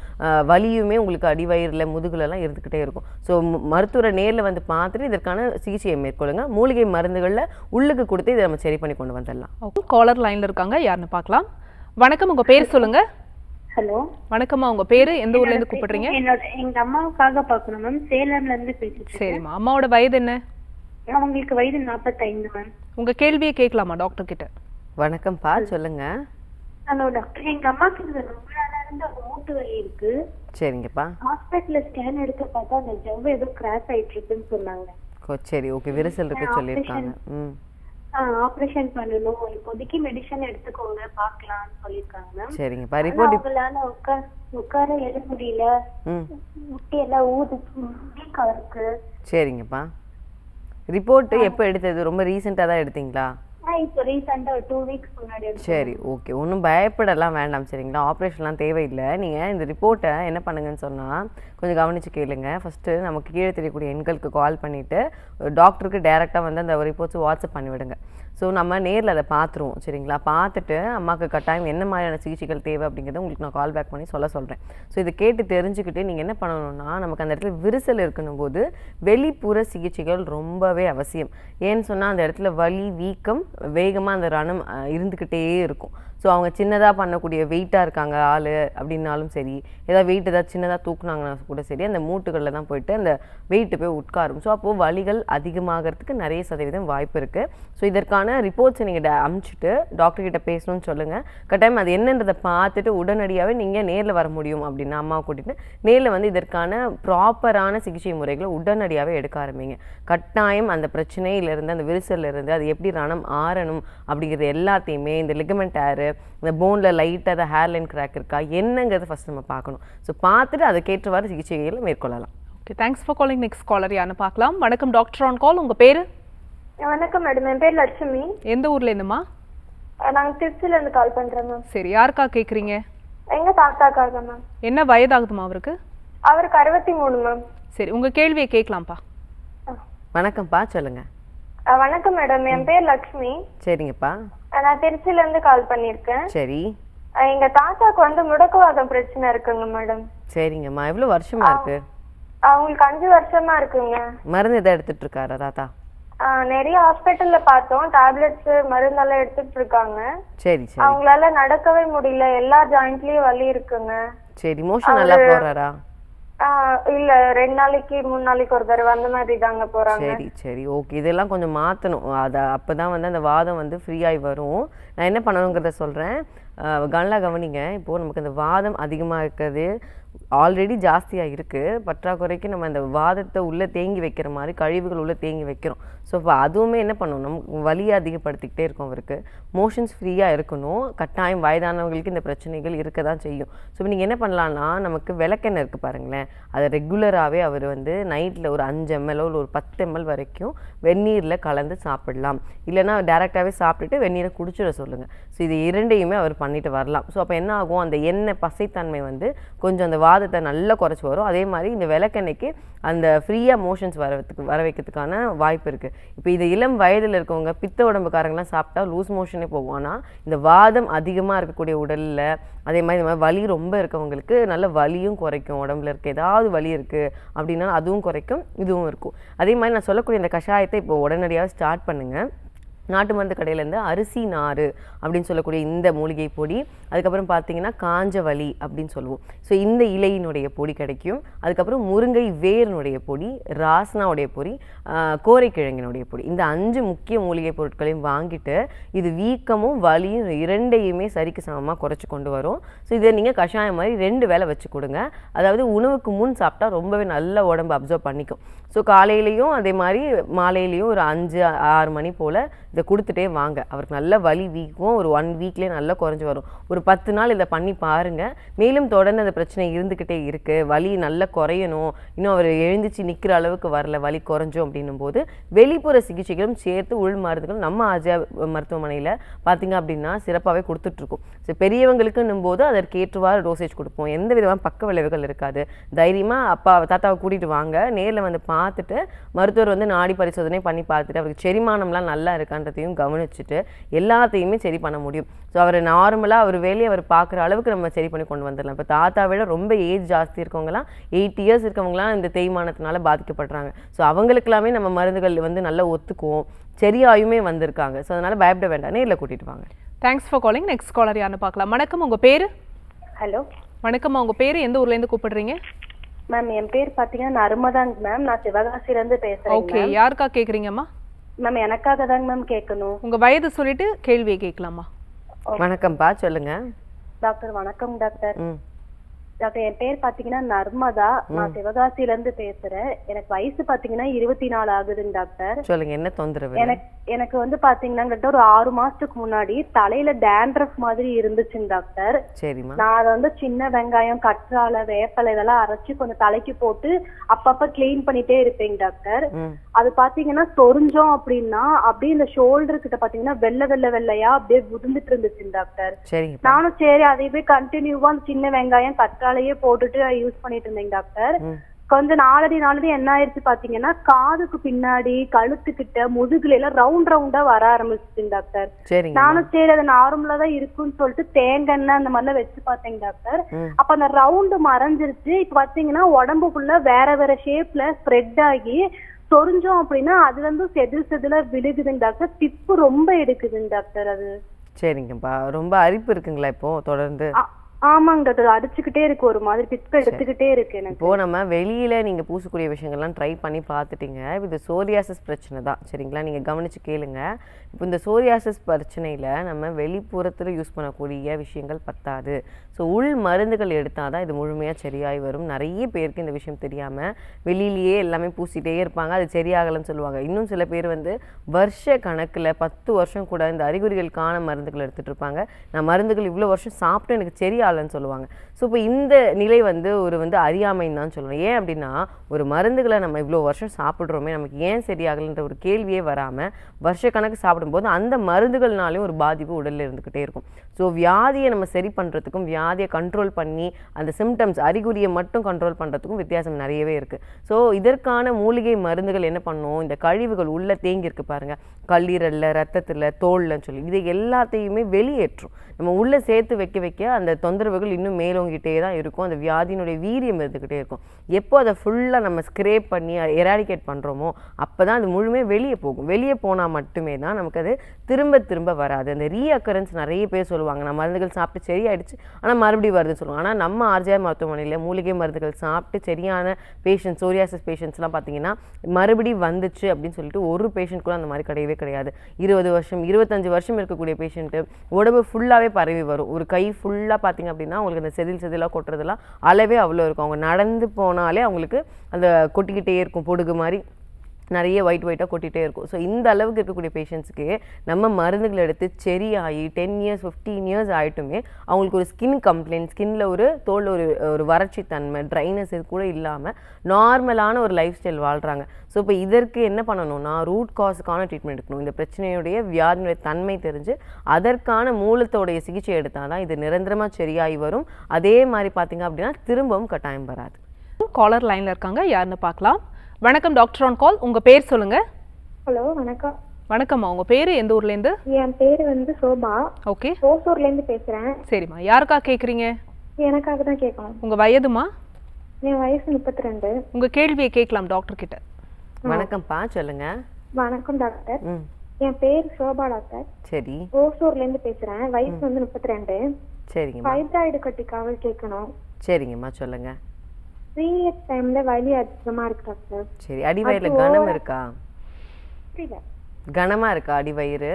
வலியுமே உங்களுக்கு அடிவயிறில், முதுகுலலாம் இருந்துக்கிட்டே இருக்கும். ஸோ மருத்துவரை நேரில் வந்து பார்த்துட்டு இதற்கான சிகிச்சையை மேற்கொள்ளுங்க. மூலிகை மருந்துகளில் உள்ளுக்கு கொடுத்து இதை நம்ம சரி பண்ணி கொண்டு வந்துடலாம். காலர் லைன்ல இருக்காங்க, யாருன்னு பார்க்கலாம். வணக்கம், உங்க பேர் சொல்லுங்க. ஹலோ, வணக்கம்மா, உங்க பேரு, எந்த ஊர்ல இருந்து கூப்பிடுறீங்க? எங்க அம்மாவுக்காக பார்க்கணும் மேம். சேலம்ல இருந்து பேசிட்டு. சரிம்மா, அம்மாவோட வயது என்ன? அவங்களுக்கு வயது 45 மேம். உங்க கேள்வியை கேட்கலாமா டாக்டர் கிட்ட? வணக்கம்ப்பா, சொல்லுங்க. ஹலோ டாக்டர், எங்க அம்மாக்கு இது ரொம்ப நாளா இருந்து ஒரு மூட்டு வலி இருக்கு. சரிங்கப்பா. ஹாஸ்பிட்டல்ல ஸ்கேன் எடுத்து பார்த்தா அந்த ஜவ்வு ஏதோ கிராஸ் ஆயிட்டு இருக்குன்னு சொன்னாங்க. சரி, ஓகே, விரிசல் இருக்கு சொல்லியிருக்காங்க. ஆபரேஷன் பண்ணணும், இப்போதைக்கு மெடிசன் எடுத்துக்கோங்க, பார்க்கலாம்னு சொல்லிருக்காங்க மேம். சரிங்கப்பா. ரிப்போர்ட் அவங்களால உட்கார எழ முடியல, முட்டி எல்லாம் வீக்கா இருக்கு. சரிங்கப்பா. ரிப்போர்ட் எப்போ எடுத்தது? ரொம்ப ரீசெண்டாக தான் எடுத்தீங்களா? இப்போ ரீசெண்டா ஒரு 2 வீக்ஸ் முன்னாடி. சரி, ஓகே, ஒன்றும் பயப்படலாம் வேண்டாம். சரிங்களா, ஆப்ரேஷன்லாம் தேவையில்லை. நீங்கள் இந்த ரிப்போர்ட்டை என்ன பண்ணுங்கன்னு சொன்னால் கொஞ்சம் கவனித்து கேளுங்க. ஃபஸ்ட்டு நமக்கு கீழே தெரியக்கூடிய எண்களுக்கு கால் பண்ணிவிட்டு டாக்டருக்கு டைரெக்டாக வந்து அந்த ரிப்போர்ட்ஸ் வாட்ஸ்அப் பண்ணிவிடுங்க. ஸோ நம்ம நேரில் அதை பார்த்துருவோம். சரிங்களா, பார்த்துட்டு அம்மாவுக்கு கட்டாயம் என்ன மாதிரியான சிகிச்சைகள் தேவை அப்படிங்கிறத உங்களுக்கு நான் கால் பேக் பண்ணி சொல்கிறேன். ஸோ இதை கேட்டு தெரிஞ்சுக்கிட்டு நீங்கள் என்ன பண்ணணும்னா, நமக்கு அந்த இடத்துல விரிசல் இருக்கணும் போது வெளிப்புற சிகிச்சைகள் ரொம்பவே அவசியம். ஏன்னு சொன்னால் அந்த இடத்துல வலி, வீக்கம், வேகமாக அந்த ரணம் இருந்துக்கிட்டே இருக்கும். ஸோ அவங்க சின்னதாக பண்ணக்கூடிய வெயிட்டாக இருக்காங்க ஆள் அப்படின்னாலும் சரி, ஏதாவது வெயிட் ஏதாவது சின்னதாக தூக்குனாங்கன்னா கூட சரி, அந்த மூட்டுகளில் தான் போயிட்டு அந்த வெயிட்டு போய் உட்காரும். ஸோ அப்போது வலிகள் அதிகமாகிறதுக்கு நிறைய சதவீதம் வாய்ப்பு இருக்குது. ஸோ இதற்கான ரிப்போர்ட்ஸை நீங்கள் அமுச்சிட்டு டாக்டர்கிட்ட பேசணும்னு சொல்லுங்கள். கட்டாயம் அது என்னன்றதை பார்த்துட்டு உடனடியாகவே நீங்கள் நேரில் வர முடியும் அப்படின்னா அம்மாவை கூட்டிகிட்டு நேரில் வந்து இதற்கான ப்ராப்பரான சிகிச்சை முறைகளை உடனடியாகவே எடுக்க ஆரம்பிங்க. கட்டாயம் அந்த பிரச்சனையிலேருந்து, அந்த விரிசல்லேருந்து அது எப்படி ரணம் ஆறணும் அப்படிங்கிறது எல்லாத்தையுமே, இந்த லிகமெண்ட் ஹேரு, இந்த போனில் லைட்டாக அந்த ஹேர்லைன் கிராக் இருக்கா என்னங்கிறத ஃபஸ்ட் நம்ம பார்க்கணும். ஸோ பார்த்துட்டு அதுக்கேற்றவாறு சிகிச்சைகளை மேற்கொள்ளலாம். Okay, thanks for calling. Next caller யாருன்னு பார்க்கலாம். வணக்கம், டாக்டர் ஆன் கால். உங்க பேரு? வணக்கம் மேடம், என் பேர் லட்சுமி. எந்த ஊர்ல இருந்துமா? நாங்க திருச்சியில இருந்து கால் பண்றோம் மேம். சரி, யாருக்கா கேக்குறீங்க? எங்க தாத்தாக்காக மேம். என்ன வயதாகுதுமா அவருக்கு? அவருக்கு 63 மேம். சரி, உங்க கேள்வியை கேட்கலாம்ப்பா. வணக்கம்ப்பா, சொல்லுங்க. வணக்கம் மேடம், என் பேர் லட்சுமி. சரிங்கப்பா. நான் திருச்சியில இருந்து கால் பண்ணிருக்கேன். சரி, எங்க தாத்தாக்கு வந்து முடக்குவாதம் பிரச்சனை இருக்குங்க மேடம். சரிங்கம்மா. எவ்வளோ வருஷமா இருக்கு? அவங்களுக்கு 5 வருஷமா இருக்குங்க. மருந்து எதாவது எடுத்துட்டு இருக்காரா தாத்தா? நிறைய ஹாஸ்பிட்டல்ல பார்த்தோம், டேப்லெட்ஸ் மருந்தெல்லாம் எடுத்துட்டு இருக்காங்க. சரி சரி. அவங்களால நடக்கவே முடியல, எல்லா ஜாயிண்ட்லயும் வலி இருக்குங்க. சரி, மோஷன் நல்லா போறாரா? இல்ல, 2 நாளைக்கு 3 நாளைக்கு ஒரு தடவை அந்த மாதிரி தாங்க போறாங்க. சரி சரி, ஓகே. இதெல்லாம் கொஞ்சம் மாற்றணும். அதை அப்பதான் வந்து அந்த வாதம் வந்து ஃப்ரீயாகி வரும். நான் என்ன பண்ணணுங்கிறத சொல்கிறேன், நல்லா கவனிங்க. இப்போது நமக்கு அந்த வாதம் அதிகமாக இருக்கிறது ஆல்ரெடி ஜாஸ்தியாக இருக்குது. பற்றாக்குறைக்கு நம்ம அந்த வாதத்தை உள்ளே தேங்கி வைக்கிற மாதிரி கழிவுகள் உள்ளே தேங்கி வைக்கிறோம். ஸோ இப்போ அதுவுமே என்ன பண்ணணும், நம்ம வலியை அதிகப்படுத்திக்கிட்டே இருக்கும். அவருக்கு மோஷன்ஸ் ஃப்ரீயாக இருக்கணும். கட்டாயம் வயதானவங்களுக்கு இந்த பிரச்சனைகள் இருக்க தான் செய்யும். ஸோ இப்போ நீங்கள் என்ன பண்ணலான்னா, நமக்கு விளக்கெண்ணெய் இருக்குது பாருங்களேன், அதை ரெகுலராகவே அவர் வந்து நைட்டில் ஒரு 5 ml ஒரு 10 ml வரைக்கும் வெந்நீரில் கலந்து சாப்பிடலாம். இல்லைனா டேரெக்டாகவே சாப்பிட்டுட்டு வெந்நீரை குடிச்சிட சொல்லுங்கள். ஸோ இது 2யுமே அவர் பண்ணிட்டு வரலாம். ஸோ அப்போ என்ன ஆகும், அந்த எண்ணெய் பசைத்தன்மை வந்து கொஞ்சம் அந்த வாதத்தை நல்லா குறைச்சி வரும். அதே மாதிரி இந்த விளக்கெண்ணெய்க்கு அந்த ஃப்ரீயாக மோஷன்ஸ் வர வைக்கிறதுக்கான வாய்ப்பு இருக்குது. இப்போ இது இளம் வயதில் இருக்கவங்க பித்த உடம்புக்காரங்களாம் சாப்பிட்டா லூஸ் மோஷனே போகும். ஆனால் இந்த வாதம் அதிகமாக இருக்கக்கூடிய உடலில் அதே மாதிரி வலி ரொம்ப இருக்கவங்களுக்கு நல்ல வலியும் குறைக்கும். உடம்புல இருக்க ஏதாவது வலி இருக்குது அப்படின்னா அதுவும் குறைக்கும், இதுவும் இருக்கும். அதே மாதிரி நான் சொல்லக்கூடிய இந்த கஷாயத்தை இப்போ உடனடியாக ஸ்டார்ட் பண்ணுங்கள். நாட்டு மருந்து கடையிலேருந்து அரிசி நாறு அப்படின்னு சொல்லக்கூடிய இந்த மூலிகை பொடி, அதுக்கப்புறம் பார்த்தீங்கன்னா காஞ்ச வலி அப்படின்னு சொல்லுவோம். ஸோ இந்த இலையினுடைய பொடி கிடைக்கும். அதுக்கப்புறம் முருங்கை வேரினுடைய பொடி, ராஸ்னாவுடைய பொடி, கோரைக்கிழங்கினுடைய பொடி, இந்த 5 முக்கிய மூலிகை பொருட்களையும் வாங்கிட்டு இது வீக்கமும் வலியும் இரண்டையுமே சரிக்கு சமமாக குறைச்சி கொண்டு வரும். ஸோ இதை நீங்கள் கஷாயம் மாதிரி 2 வேளை வச்சு கொடுங்க. அதாவது உணவுக்கு முன் சாப்பிட்டா ரொம்பவே நல்ல உடம்பு அப்சர்வ் பண்ணிக்கும். ஸோ காலையிலையும் அதே மாதிரி மாலையிலையும் ஒரு 5-6 மணி போல் இதை கொடுத்துட்டே வாங்க. அவருக்கு நல்ல வலி வீக்கும். ஒரு 1 வீக்லேயே நல்லா குறைஞ்சி வரும். ஒரு 10 நாள் இதை பண்ணி பாருங்கள். மேலும் தொடர்ந்து அந்த பிரச்சனை இருந்துக்கிட்டே இருக்குது, வலி நல்லா குறையணும், இன்னும் அவர் எழுந்திரிச்சு நிற்கிற அளவுக்கு வரல, வலி குறைஞ்சோம் அப்படின்னும் போது வெளிப்புற சிகிச்சைகளும் சேர்த்து உள் மருந்துகள் நம்ம ஆர்ஜியா மருத்துவமனையில் பார்த்திங்க அப்படின்னா சிறப்பாகவே கொடுத்துட்ருக்கோம். ஸோ பெரியவங்களுக்குன்னும் போது அதற்கு ஏற்றுவாறு டோசேஜ் கொடுப்போம். எந்த விதமான பக்க விளைவுகள் இருக்காது. தைரியமாக அப்பா தாத்தாவை கூட்டிகிட்டு வாங்க, நேரில் வந்து பார்த்துட்டு மருத்துவர் வந்து நாடி பரிசோதனை பண்ணி பார்த்துட்டு அவருக்கு செரிமானம்லாம் நல்லா இருக்கான்றதையும் கவனிச்சுட்டு எல்லாத்தையுமே சரி பண்ண முடியும். ஸோ அவர் நார்மலாக அவர் வேலையை அவர் பார்க்குற அளவுக்கு நம்ம சரி பண்ணி கொண்டு வந்துடலாம். இப்போ தாத்தா விட ரொம்ப ஏஜ் ஜாஸ்தி இருக்கவங்களாம் 8 இயர்ஸ் இருக்கவங்களாம் இந்த தேய்மானத்தினால பாதிக்கப்படுறாங்க. ஸோ அவங்களுக்கெல்லாமே நம்ம மருந்துகள் வந்து நல்லா ஒத்துக்குவோம், சரியாயுமே வந்திருக்காங்க. ஸோ அதனால் பயப்பட வேண்டாம், நேரில் கூட்டிகிட்டு வாங்க. Thanks for calling. Next caller யாருன்னு பார்க்கலாம். வணக்கம், உங்கள் பேர்? ஹலோ வணக்கம், உங்கள் பேர்? எந்த ஊர்லேருந்து கூப்பிடுறீங்க? மேம், என் பேர் பாத்தீங்கன்னா நர்மதாங்க மேம். நான் சிவகாசில இருந்து பேசுறேன். ஓகே, யாருக்கா கேட்குறீங்கம்மா? மேம், எனக்காக தாங்க மேம் கேட்கணும். உங்கள் வயது சொல்லிட்டு கேள்வியை கேட்கலாமா? வணக்கம்ப்பா, சொல்லுங்க. டாக்டர் வணக்கம் டாக்டர். டாக்டர், என் பேர் பாத்தீங்கன்னா நர்மதா. நான் சிவகாசில இருந்து பேசுறேன். எனக்கு வயசு பாத்தீங்கன்னா 24 ஆகுதுங்க டாக்டர். சொல்லுங்க, என்ன தொந்தரவு? எனக்கு வந்து பாத்தீங்கன்னா ஒரு 6 மாசத்துக்கு முன்னாடி தலையில டேண்ட்ரஃப் மாதிரி இருந்துச்சுங்க டாக்டர். சரிம்மா. நான் அதை வந்து சின்ன வெங்காயம், கற்றாழை, வேப்பலை இதெல்லாம் அரைச்சு கொஞ்சம் தலைக்கு போட்டு அப்பப்ப கிளீன் பண்ணிட்டே இருப்பேங்க டாக்டர். அது பாத்தீங்கன்னா சொரிஞ்சோம் அப்படின்னா அப்படியே இந்த ஷோல்டர் கிட்ட பாத்தீங்கன்னா வெள்ளையா அப்படியே உதிர்ந்துட்டு இருந்துச்சுங்க டாக்டர். நானும் சரி அதையே கண்டினியூவா சின்ன வெங்காயம் கற்றாழையே போட்டுட்டு யூஸ் பண்ணிட்டு இருந்தேங்க டாக்டர். கொஞ்சம் நாளடி என்ன ஆயிடுச்சு பாத்தீங்கன்னா காதுக்கு பின்னாடி, கழுத்துக்கிட்ட, முதுகுல எல்லாம் ரவுண்டா வர ஆரம்பிச்சுங்க டாக்டர். நானும் சரி அது நார்மலா தான் இருக்குன்னு சொல்லிட்டு தேங்காய் அந்த மாதிரிலாம் வச்சு பார்த்தேங்க டாக்டர். அப்ப அந்த ரவுண்டு மறைஞ்சிருச்சு. இப்ப பாத்தீங்கன்னா உடம்பு ஃபுல்லா வேற ஷேப்ல ஸ்ப்ரெட் ஆகி சொரிஞ்சோம் அப்படின்னா அது வந்து செதில விழுகுதுங்க டாக்டர். டிப்பு ரொம்ப எடுக்குதுங்க டாக்டர். அது சரிங்கப்பா. ரொம்ப அரிப்பு இருக்குங்களா இப்போ தொடர்ந்து? ஆமாங்க டாக்டர், அடிச்சுக்கிட்டே இருக்கு, ஒரு மாதிரி பித்த எடுத்துக்கிட்டே இருக்கு எனக்கு. இப்போ நம்ம வெளியில நீங்க பூசக்கூடிய விஷயங்கள்லாம் ட்ரை பண்ணி பார்த்துட்டீங்க. இது சோரியாசிஸ் பிரச்சனை தான், சரிங்களா? நீங்க கவனிச்சு கேளுங்க. இப்போ இந்த சோரியாசிஸ் பிரச்சனையில நம்ம வெளிப்புறத்துல யூஸ் பண்ணக்கூடிய விஷயங்கள் பத்தாது. ஸோ உள் மருந்துகள் எடுத்தால் தான் இது முழுமையாக சரியாகி வரும். நிறைய பேருக்கு இந்த விஷயம் தெரியாமல் வெளியிலேயே எல்லாமே பூசிட்டே இருப்பாங்க, அது சரியாகலைன்னு சொல்லுவாங்க. இன்னும் சில பேர் வந்து வருஷ கணக்கில் 10 வருஷம் கூட இந்த அறிகுறிகளுக்கான மருந்துகள் எடுத்துகிட்டு இருப்பாங்க. நான் மருந்துகள் இவ்வளோ வருஷம் சாப்பிட்டு எனக்கு சரியாகலைன்னு சொல்லுவாங்க. ஸோ இப்போ இந்த நிலை வந்து அறியாமைன்னு தான் சொல்லணும். ஏன் அப்படின்னா ஒரு மருந்துகளை நம்ம இவ்வளோ வருஷம் சாப்பிட்றோமே, நமக்கு ஏன் சரியாகலைன்ற ஒரு கேள்வியே வராமல் வருஷ கணக்கு சாப்பிடும்போது அந்த மருந்துகள்னாலையும் ஒரு பாதிப்பு உடலில் இருந்துக்கிட்டே இருக்கும். ஸோ வியாதியை நம்ம சரி பண்ணுறதுக்கும் வியாதியை கண்ட்ரோல் பண்ணி அந்த சிம்டம்ஸ் அறிகுறியை மட்டும் கண்ட்ரோல் பண்ணுறதுக்கும் வித்தியாசம் நிறையவே இருக்குது. ஸோ இதற்கான மூலிகை மருந்துகள் என்ன பண்ணும், இந்த கழிவுகள் உள்ளே தேங்கியிருக்கு பாருங்கள், கல்லீரலில், ரத்தத்தில், தோல்லன்னு சொல்லி இதை எல்லாத்தையுமே வெளியேற்றும். நம்ம உள்ளே சேர்த்து வைக்க அந்த தொந்தரவுகள் இன்னும் மேலோங்கிட்டே தான் இருக்கும். அந்த வியாதியினுடைய வீரியம் இருந்துக்கிட்டே இருக்கும். எப்போ அதை ஃபுல்லாக நம்ம ஸ்க்ரேப் பண்ணி எராடிகேட் பண்ணுறோமோ அப்போ தான் அது முழுமையாக வெளியே போகும். வெளியே போனால் மட்டுமே தான் நமக்கு அது திரும்ப வராது. அந்த ரீஅக்கரன்ஸ் நிறைய பேர் சொல்லுவாங்க, நான் மருந்துகள் சாப்பிட்டு சரியாயிடுச்சு ஆனால் மறுபடியும் வருதுன்னு சொல்லுவாங்க. ஆனால் நம்ம ஆர்ஜிஆர் மருத்துவமனையில் மூலிகை மருந்துகள் சாப்பிட்டு சரியான பேஷண்ட்ஸ், சோரியாசிஸ் பேஷண்ட்ஸ்லாம் பார்த்தீங்கன்னா மறுபடியும் வந்துச்சு அப்படின்னு சொல்லிட்டு ஒரு பேஷண்ட் கூட அந்த மாதிரி கிடையாது. 20 வருஷம் 25 வருஷம் இருக்கக்கூடிய பேஷண்ட்டு உடம்பு ஃபுல்லாகவே பரவி வரும். ஒரு கை ஃபுல்லாக பார்த்தீங்க அப்படின்னா அவங்களுக்கு அந்த செதிலாக கொட்டுறதெல்லாம் அளவே அவ்வளோ இருக்கும். அவங்க நடந்து போனாலே அவங்களுக்கு அந்த கொட்டிக்கிட்டே இருக்கும், பொடுகு மாதிரி நிறைய ஒயிட்டாக கொட்டிகிட்டே இருக்கும். ஸோ இந்த அளவுக்கு இருக்கக்கூடிய பேஷண்ட்ஸுக்கு நம்ம மருந்துகள் எடுத்து சரியாகி 10 இயர்ஸ் 15 இயர்ஸ் ஆகிட்டுமே அவங்களுக்கு ஒரு ஸ்கின் கம்ப்ளைண்ட், ஸ்கின்ல ஒரு தோல் ஒரு வறட்சி தன்மை, ட்ரைனஸ் இது கூட இல்லாமல் நார்மலான ஒரு லைஃப் ஸ்டைல் வாழ்கிறாங்க. ஸோ இப்போ இதற்கு என்ன பண்ணணும்னா ரூட் காஸுக்கான ட்ரீட்மெண்ட் எடுக்கணும். இந்த பிரச்சனையுடைய வியாதியுடைய தன்மை தெரிஞ்சு அதற்கான மூலத்தோடைய சிகிச்சை எடுத்தால் தான் இது நிரந்தரமாக சரியாகி வரும். அதே மாதிரி பார்த்தீங்க அப்படின்னா திரும்பவும் கட்டாயம் வராது. காலர் லைன்ல இருக்காங்க, யாருன்னு பார்க்கலாம். வணக்கம் டாக்டர் ஆன் கால், உங்க பேர் சொல்லுங்க. ஹலோ வணக்கம். வணக்கம்மா, உங்க பேரு எந்த ஊர்ல இருந்து? என் பேரு வந்து சோபா. ஓகே, ஓசூர்ல இருந்து பேசுறேன். சரிம்மா, யாருக்கா கேக்குறீங்க? எனக்காக தான் கேட்கணும். உங்க வயதுமா? என் வயசு 32. உங்க கேள்வியை கேட்கலாம் டாக்டர் கிட்ட. வணக்கம்ப்பா, சொல்லுங்க. வணக்கம் டாக்டர். என் பேர் சோபா டாக்டர். சரி, ஓசூர்ல இருந்து பேசுறேன். வயசு வந்து 32. சரிங்கம்மா. ஃபைப்ராய்டு கட்டிக்காக கேட்கணும். சரிங்கம்மா, சொல்லுங்க. பீரியட் டைம்ல வலி அதிகமா இருக்கு டாக்டர். சரி, அடிவயிறுல கனம் இருக்கா? புரியல. கனமா இருக்கா அடிவயிறு?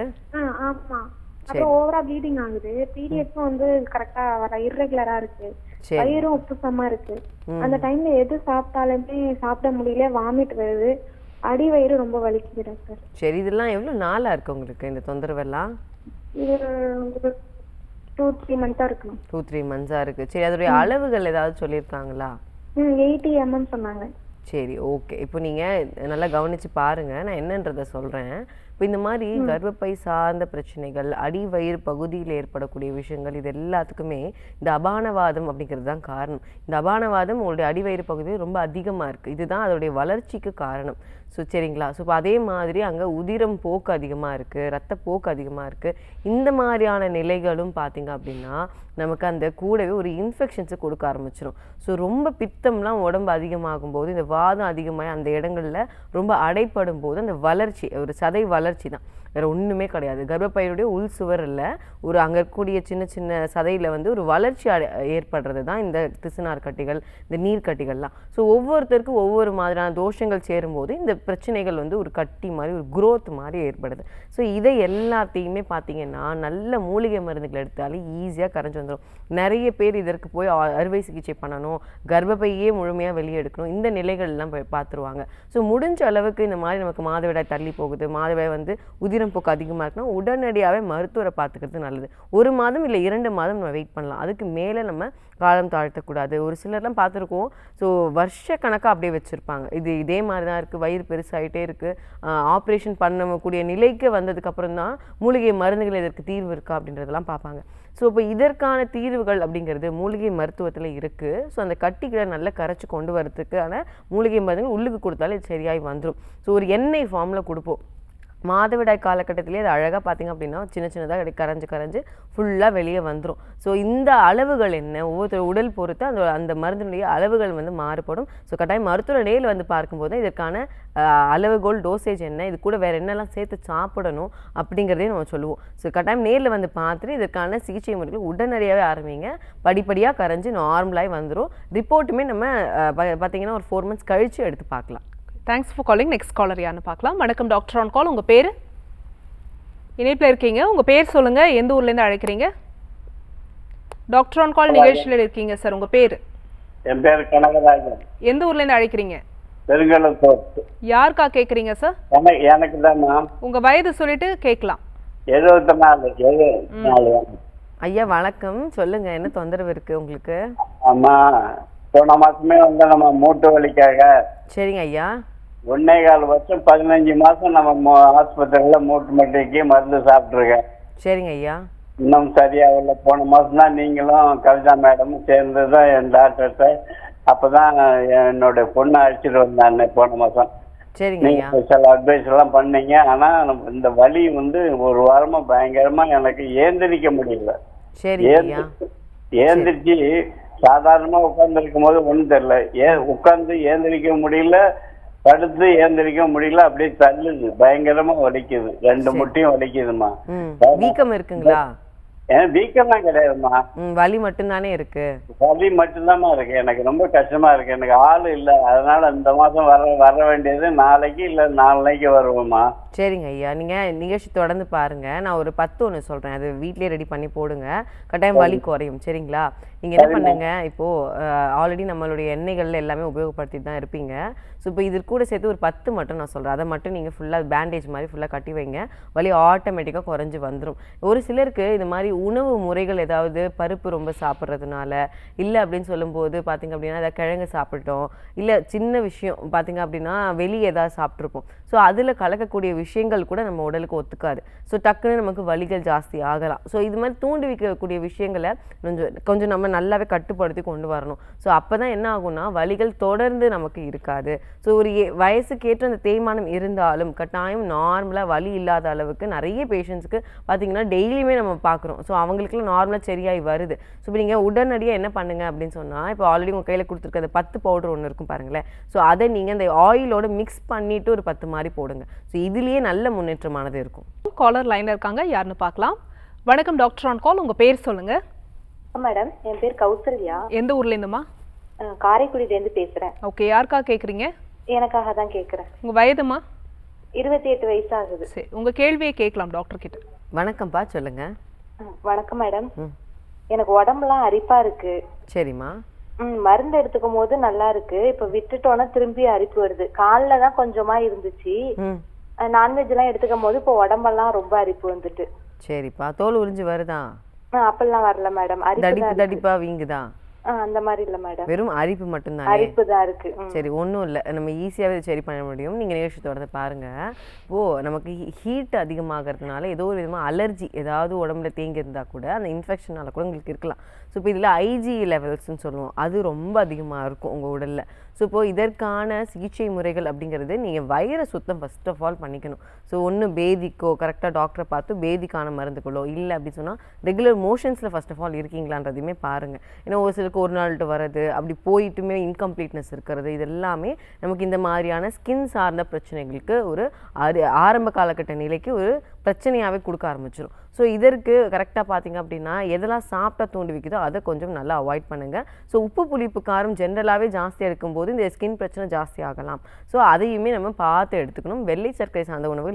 ஆமா. அப்புறம் ஓவரா ப்ளீடிங் ஆகுது. பீரியட்ஸும் வந்து கரெக்டா வர இர்ரெகுலரா இருக்கு. வயிறும் உப்புசமா இருக்கு. அந்த டைம்ல எது சாப்பிட்டாலுமே சாப்பிட முடியல, வாமிட் வருது, அடி வயிறு ரொம்ப வலிக்குது டாக்டர். சரி, இதெல்லாம் எவ்வளவு நாளா இருக்கு உங்களுக்கு இந்த தொந்தரவெல்லாம்? இது 2-3 மந்த்ஸா இருக்கணும். 2-3 மந்த்ஸா இருக்கு. சரி, அதோடைய அளவுகள் ஏதாவது சொல்லியிருக்காங்களா? 80 mm சொன்னாங்க. சரி, ஓகே. இப்போ நீங்கள் நல்லா கவனித்து பாருங்கள், நான் என்னன்றதை சொல்கிறேன். இப்போ இந்த மாதிரி கர்ப்பப்பை சார்ந்த பிரச்சனைகள், அடி வயிறு பகுதியில் ஏற்படக்கூடிய விஷயங்கள், இது எல்லாத்துக்குமே இந்த அபானவாதம் அப்படிங்கிறது தான் காரணம். இந்த அபானவாதம் உங்களுடைய அடிவயிறு பகுதியில் ரொம்ப அதிகமாக இருக்குது. இதுதான் அதோடைய வளர்ச்சிக்கு காரணம். ஸோ சரிங்களா? ஸோ இப்போ அதே மாதிரி அங்கே உதிரம் போக்கு அதிகமாக இருக்குது, ரத்த போக்கு அதிகமாக இருக்குது. இந்த மாதிரியான நிலைகளும் பார்த்திங்க அப்படின்னா நமக்கு அந்த கூடவே ஒரு இன்ஃபெக்ஷன்ஸை கொடுக்க ஆரம்பிச்சிடும். ஸோ ரொம்ப பித்தம்லாம் உடம்பு அதிகமாகும் போது, இந்த வாதம் அதிகமாக அந்த இடங்களில் ரொம்ப அடைப்படும் போது அந்த வளர்ச்சி ஒரு சதை வளர்ச்சி தான், வேறு ஒன்றுமே கிடையாது. கர்ப்பப்பையுடைய உள் சுவரில் ஒரு அங்கே இருக்கக்கூடிய சின்ன சின்ன சதையில் வந்து ஒரு வளர்ச்சி ஏற்படுறது தான் இந்த திசுநார் கட்டிகள், இந்த நீர்க்கட்டிகள்லாம். ஸோ ஒவ்வொருத்தருக்கும் ஒவ்வொரு மாதிரியான தோஷங்கள் சேரும்போது இந்த பிரச்சனைகள் வந்து ஒரு கட்டி மாதிரி ஒரு குரோத் மாதிரி ஏற்படுது. ஸோ இதை எல்லாத்தையுமே பார்த்தீங்கன்னா நல்ல மூலிகை மருந்துகள் எடுத்தாலே ஈஸியாக கரைஞ்சி வந்துடும். நிறைய பேர் இதற்கு போய் அறுவை சிகிச்சை பண்ணணும், கர்ப்பப்பையே முழுமையாக வெளியே எடுக்கணும், இந்த நிலைகள்லாம் பார்த்துருவாங்க. ஸோ முடிஞ்ச அளவுக்கு இந்த மாதிரி நமக்கு மாதவிடாய் தள்ளி போகுது, மாதவிடாய் வந்து உதிரம் போக்கு அதிகமாக இருக்குன்னா உடனடியாகவே மருத்துவரை பார்த்துக்கிறது நல்லது. 1 மாதம் இல்லை 2 மாதம் நம்ம வெயிட் பண்ணலாம். அதுக்கு மேலே நம்ம காலம் தாழ்த்தக்கூடாது. ஒரு சிலர்லாம் பார்த்துருக்கோம், ஸோ வருஷ கணக்காக அப்படியே வச்சுருப்பாங்க. இதே மாதிரி தான் இருக்குது, வயிறு பெருசாகிட்டே இருக்குது, ஆப்ரேஷன் பண்ணக்கூடிய நிலைக்கு வந்ததுக்கப்புறம் தான் மூலிகை மருந்துகள் இதற்கு தீர்வு இருக்கா அப்படின்றதெல்லாம் பார்ப்பாங்க. ஸோ இப்போ இதற்கான தீர்வுகள் அப்படிங்கிறது மூலிகை மருத்துவத்தில் இருக்குது. ஸோ அந்த கட்டிகளை நல்லா கரைச்சி கொண்டு வரதுக்கான மூலிகை மருந்துகள் உள்ளுக்கு கொடுத்தாலே இது சரியாகி வந்துடும். ஸோ ஒரு எண்ணெய் ஃபார்மில் கொடுப்போம். மாதவிடாய் காலகட்டத்திலே அது அழகாக பார்த்திங்க அப்படின்னா சின்ன சின்னதாக கரைஞ்சு ஃபுல்லாக வெளியே வந்துடும். ஸோ இந்த அளவுகள் என்ன, ஒவ்வொருத்தர் உடல் பொறுத்து அந்த மருந்தினுடைய அளவுகள் வந்து மாறுபடும். ஸோ கட்டாயம் மருத்துவ நேரில் வந்து பார்க்கும்போது இதற்கான அளவுகோல் டோசேஜ் என்ன, இது கூட வேறு என்னெல்லாம் சேர்த்து சாப்பிடணும் அப்படிங்கிறதையும் நம்ம சொல்லுவோம். ஸோ கட்டாயம் நேரில் வந்து பார்த்துட்டு இதற்கான சிகிச்சை முறைகள் உடனடியாகவே ஆரம்பிங்க. படிப்படியாக கரைஞ்சி நார்மலாகி வந்துடும். ரிப்போர்ட்டுமே நம்ம பார்த்திங்கன்னா ஒரு 4 months கழித்து எடுத்து பார்க்கலாம். Thanks for calling. Next caller யாருன்னு பார்க்கலாம். வணக்கம் டாக்டர் ஆன் கால், உங்க பேரு? இணைப்பில் இருக்கீங்க, உங்க பேர் சொல்லுங்க, எந்த ஊர்ல இருந்து அழைக்கிறீங்க? டாக்டர் ஆன் கால் நிகழ்ச்சியில் இருக்கீங்க சார், உங்க பேரு? என் பேர் கனகராஜன். எந்த ஊர்ல இருந்து அழைக்கிறீங்க? பெருங்கலத்தூர். யாருக்கா கேக்குறீங்க சார்? எனக்கு தான் மேம். உங்க வயது சொல்லிட்டு கேட்கலாம். 74. ஐயா வணக்கம், சொல்லுங்க, என்ன தொந்தரவு இருக்கு உங்களுக்கு? ஆமா, போன மாசமே வந்து நம்ம மூட்டு வலிக்காக. சரிங்க ஐயா. 1.25 வருஷம் 15 மாசம் நம்ம ஆஸ்பத்திரியில மூட்டு மட்டைக்கு மருந்து சாப்பிட்டுருக்கேன். சரிங்க ஐயா. இன்னும் சரியாகல. போன மாசம் தான் நீங்களும் கவிதா மேடமும் சேர்ந்து தான் என் டாக்டர்கிட்ட அப்பதான் என்னோட பொண்ணை அழைச்சிட்டு வந்தேன் போன மாசம். சரிங்க ஐயா. நீங்க சில அட்வைஸ் எல்லாம் பண்ணீங்க. ஆனா இந்த வலி வந்து 1 வாரமா பயங்கரமா எனக்கு ஏந்திரிக்க முடியல. ஏந்திரிச்சு சாதாரணமா உட்கார்ந்து இருக்கும் போது ஒண்ணும் தெரியல, உட்கார்ந்து ஏந்திரிக்க முடியல, படுத்து ஏந்திரிக்க முடியல, அப்படியே தள்ளுது, பயங்கரமா வலிக்குது, 2 முட்டையும் வலிக்குதுமா. வீக்கம் இருக்குங்களா? ஏன் வீக்கம்லாம் கிடையாதும்மா. வலி மட்டும்தானே இருக்கு? வலி மட்டும்தாம்மா இருக்கு. எனக்கு ரொம்ப கஷ்டமா இருக்கு. எனக்கு ஆள் இல்லை, அதனால இந்த மாதம் வர வேண்டியது நாளைக்கு இல்லை நாளைக்கு வருவோம்மா. சரிங்க ஐயா, நீங்கள் நிகழ்ச்சி தொடர்ந்து பாருங்கள். நான் ஒரு 10 ஒன்று சொல்கிறேன், அது வீட்டிலே ரெடி பண்ணி போடுங்க, கட்டாயம் வலி குறையும். சரிங்களா? நீங்கள் என்ன பண்ணுங்க, இப்போது ஆல்ரெடி நம்மளுடைய எண்ணெய்கள் எல்லாமே உபயோகப்படுத்திட்டு தான் இருப்பீங்க. ஸோ இப்போ இது கூட சேர்த்து ஒரு 10 மட்டும் நான் சொல்கிறேன், அதை மட்டும் நீங்கள் ஃபுல்லாக பேண்டேஜ் மாதிரி ஃபுல்லாக கட்டி வைங்க, வலி ஆட்டோமேட்டிக்காக குறைஞ்சி வந்துடும். ஒரு சிலருக்கு இது மாதிரி உணவு முறைகள், ஏதாவது பருப்பு ரொம்ப சாப்பிட்றதுனால, இல்லை அப்படின்னு சொல்லும்போது பார்த்திங்க அப்படின்னா ஏதாவது கிழங்கு சாப்பிட்டோம், இல்லை சின்ன விஷயம் பார்த்திங்க அப்படின்னா வெளியே ஏதாவது சாப்பிட்ருப்போம், ஸோ அதில் கலக்கக்கூடிய விஷயங்கள் கூட நம்ம உடலுக்கு ஒத்துக்காது. ஸோ டக்குன்னு நமக்கு வலிகள் ஜாஸ்தி ஆகலாம். ஸோ இது மாதிரி தூண்டி வைக்கக்கூடிய விஷயங்களை கொஞ்சம் நம்ம நல்லாவே கட்டுப்படுத்தி கொண்டு வரணும். ஸோ அப்போ தான் என்ன ஆகும்னா வலிகள் தொடர்ந்து நமக்கு இருக்காது. ஸோ ஒரு வயசுக்கேற்ற அந்த தேய்மானம் இருந்தாலும் கட்டாயம் நார்மலாக வலி இல்லாத அளவுக்கு நிறைய பேஷண்ட்ஸுக்கு பார்த்திங்கன்னா டெய்லியுமே நம்ம பார்க்குறோம். ஸோ அவங்களுக்குலாம் நார்மலாக சரியாகி வருது. ஸோ இப்போ நீங்கள் உடனடியாக என்ன பண்ணுங்க அப்படின்னு சொன்னால், இப்போ ஆல்ரெடி உங்கள் கையில் கொடுத்துருக்க அந்த 10 பவுடர் ஒன்று இருக்கும் பாருங்களேன், ஸோ அதை நீங்கள் அந்த ஆயிலோட மிக்ஸ் பண்ணிவிட்டு ஒரு 10 மாதிரி போடுங்க. ஸோ இதுலேயே நல்ல முன்னேற்றமானது இருக்கும். காலர் லைன்ல இருக்காங்க, யாருன்னு பார்க்கலாம். வணக்கம் டாக்டர் ஆன் கால், உங்க பேர் சொல்லுங்க. மேடம், என் பேர் கௌசல்யா. எந்த ஊர்ல இருந்துமா? காரைக்குடியிலேருந்து பேசுறேன். ஓகே, யாருக்கா கேக்குறீங்க? எனக்காக தான் கேட்குறேன். உங்க வயதுமா? 28 வயசு ஆகுது. சரி, உங்க கேள்வியை கேட்கலாம் டாக்டர் கிட்ட. வணக்கம்ப்பா, சொல்லுங்க. வணக்கம் மேடம். எனக்கு உடம்புலாம் அரிப்பா இருக்கு. சரிம்மா. மருந்து எடுத்துக்கும் போது நல்லா இருக்கு, இப்ப விட்டுட்டோன்னா திரும்பி அரிப்பு வருது. காலில் தான் கொஞ்சமா இருந்துச்சு, நான்வெஜ் எல்லாம் எடுத்துக்கும் போது இப்போ உடம்பெல்லாம் ரொம்ப அரிப்பு வந்துட்டு. சரிப்பா, தோல் உறிஞ்சு வருதா? அப்பெல்லாம் வரல மேடம். தடிப்பா வீங்குதா? அந்த மாதிரி இல்ல மேடம், வெறும் அரிப்பு மட்டும்தான். அரிப்பு தான் இருக்கு. சரி, ஒன்றும் இல்லை, நம்ம ஈஸியாகவே சரி பண்ண முடியும். நீங்கள் நிகழ்ச்சி தொடர்ந்து பாருங்க. நமக்கு ஹீட் அதிகமாகிறதுனால ஏதோ ஒரு விதமாக அலர்ஜி ஏதாவது உடம்புல தேங்கி இருந்தால் கூட அந்த இன்ஃபெக்ஷனால கூட உங்களுக்கு இருக்கலாம். ஸோ இப்போ இதில் ஐஜி லெவல்ஸ்ன்னு சொல்லுவோம், அது ரொம்ப அதிகமாக இருக்கும் உங்கள் உடலில். ஸோ இப்போது இதற்கான சிகிச்சை முறைகள் அப்படிங்கிறது நீங்கள் வயிறை சுத்தம் ஃபர்ஸ்ட் ஆஃப் ஆல் பண்ணிக்கணும். ஸோ ஒன்று பேதிக்கோ கரெக்டாக டாக்டரை பார்த்து பேதிக்கான மருந்துகளோ, இல்லை அப்படின்னு சொன்னால் ரெகுலர் மோஷன்ஸில் ஃபர்ஸ்ட் ஆஃப் ஆல் இருக்கீங்களான்றதையுமே பாருங்கள். ஏன்னா ஒரு சிலருக்கு ஒரு நாள்ட்டு வர்றது, அப்படி போயிட்டுமே இன்கம்ப்ளீட்னஸ் இருக்கிறது, இது எல்லாமே நமக்கு இந்த மாதிரியான ஸ்கின் சார்ந்த பிரச்சனைகளுக்கு ஒரு ஆரம்ப காலகட்ட நிலைக்கு ஒரு பிரச்சனையாகவே கொடுக்க ஆரம்பிச்சிடும். ஸோ இதற்கு கரெக்டாக பார்த்திங்க அப்படின்னா எதெல்லாம் சாப்பிட்டா தூண்டி வைக்குதோ அதை கொஞ்சம் நல்லா அவாய்ட் பண்ணுங்கள். ஸோ உப்பு புளிப்பு காரம் ஜென்ரலாகவே ஜாஸ்தியாக இருக்கும்போது இந்த ஸ்கின் பிரச்சனை ஜாஸ்தி ஆகலாம். ஸோ அதையுமே நம்ம பார்த்து எடுத்துக்கணும். வெள்ளை சர்க்கரை சார்ந்த உணவுகள்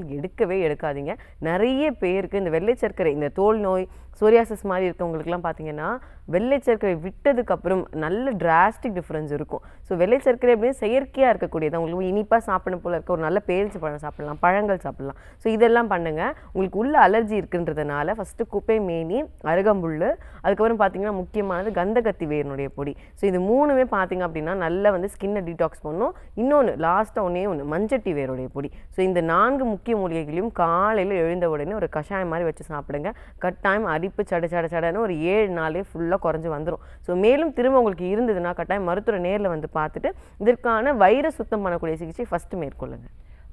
எடுக்காதீங்க. நிறைய பேருக்கு இந்த வெள்ளை சர்க்கரை, இந்த தோல் நோய், சோரியாசிஸ் மாதிரி இருக்கவங்களுக்குலாம் பார்த்தீங்கன்னா வெள்ளை சர்க்கரை விட்டதுக்கப்புறம் நல்ல டிராஸ்டிக் டிஃப்ரென்ஸ் இருக்கும். ஸோ வெள்ளை சர்க்கரை அப்படின்னு செயற்கையாக இருக்கக்கூடியது, உங்களுக்கு இனிப்பாக சாப்பிடணும் போல இருக்க ஒரு நல்ல பேரிச்சை பழம் சாப்பிடலாம், பழங்கள் சாப்பிடலாம். ஸோ இதெல்லாம் பண்ணுங்கள். உங்களுக்கு உள்ள அலர்ஜி இருக்குன்றதுனால ஃபஸ்ட்டு குப்பை மேனி, அருகம்புல், அதுக்கப்புறம் பார்த்தீங்கன்னா முக்கியமானது கந்தகத்தி வேரினுடைய பொடி. ஸோ இது மூணுமே பார்த்தீங்க அப்படின்னா நல்லா ஸ்கின்னை டீடாக்ஸ் பண்ணும். இன்னொன்று லாஸ்ட்டாக ஒன்று மஞ்சட்டி வேருடைய பொடி. ஸோ இந்த 4 முக்கிய மூலிகைகளையும் காலையில் எழுந்த உடனே ஒரு கஷாயம் மாதிரி வச்சு சாப்பிடுங்க. கட்டாயம் அரிப்பு சடன்னு ஒரு 7 நாளே ஃபுல்லாக குறைஞ்சி வந்துடும். ஸோ மேலும் திரும்ப உங்களுக்கு இருந்ததுன்னா கட்டாயம் மருத்துவரை நேரில் பார்த்துட்டு இதற்கான வயிறை சுத்தம் பண்ணக்கூடிய சிகிச்சை ஃபஸ்ட்டு மேற்கொள்ளுங்க.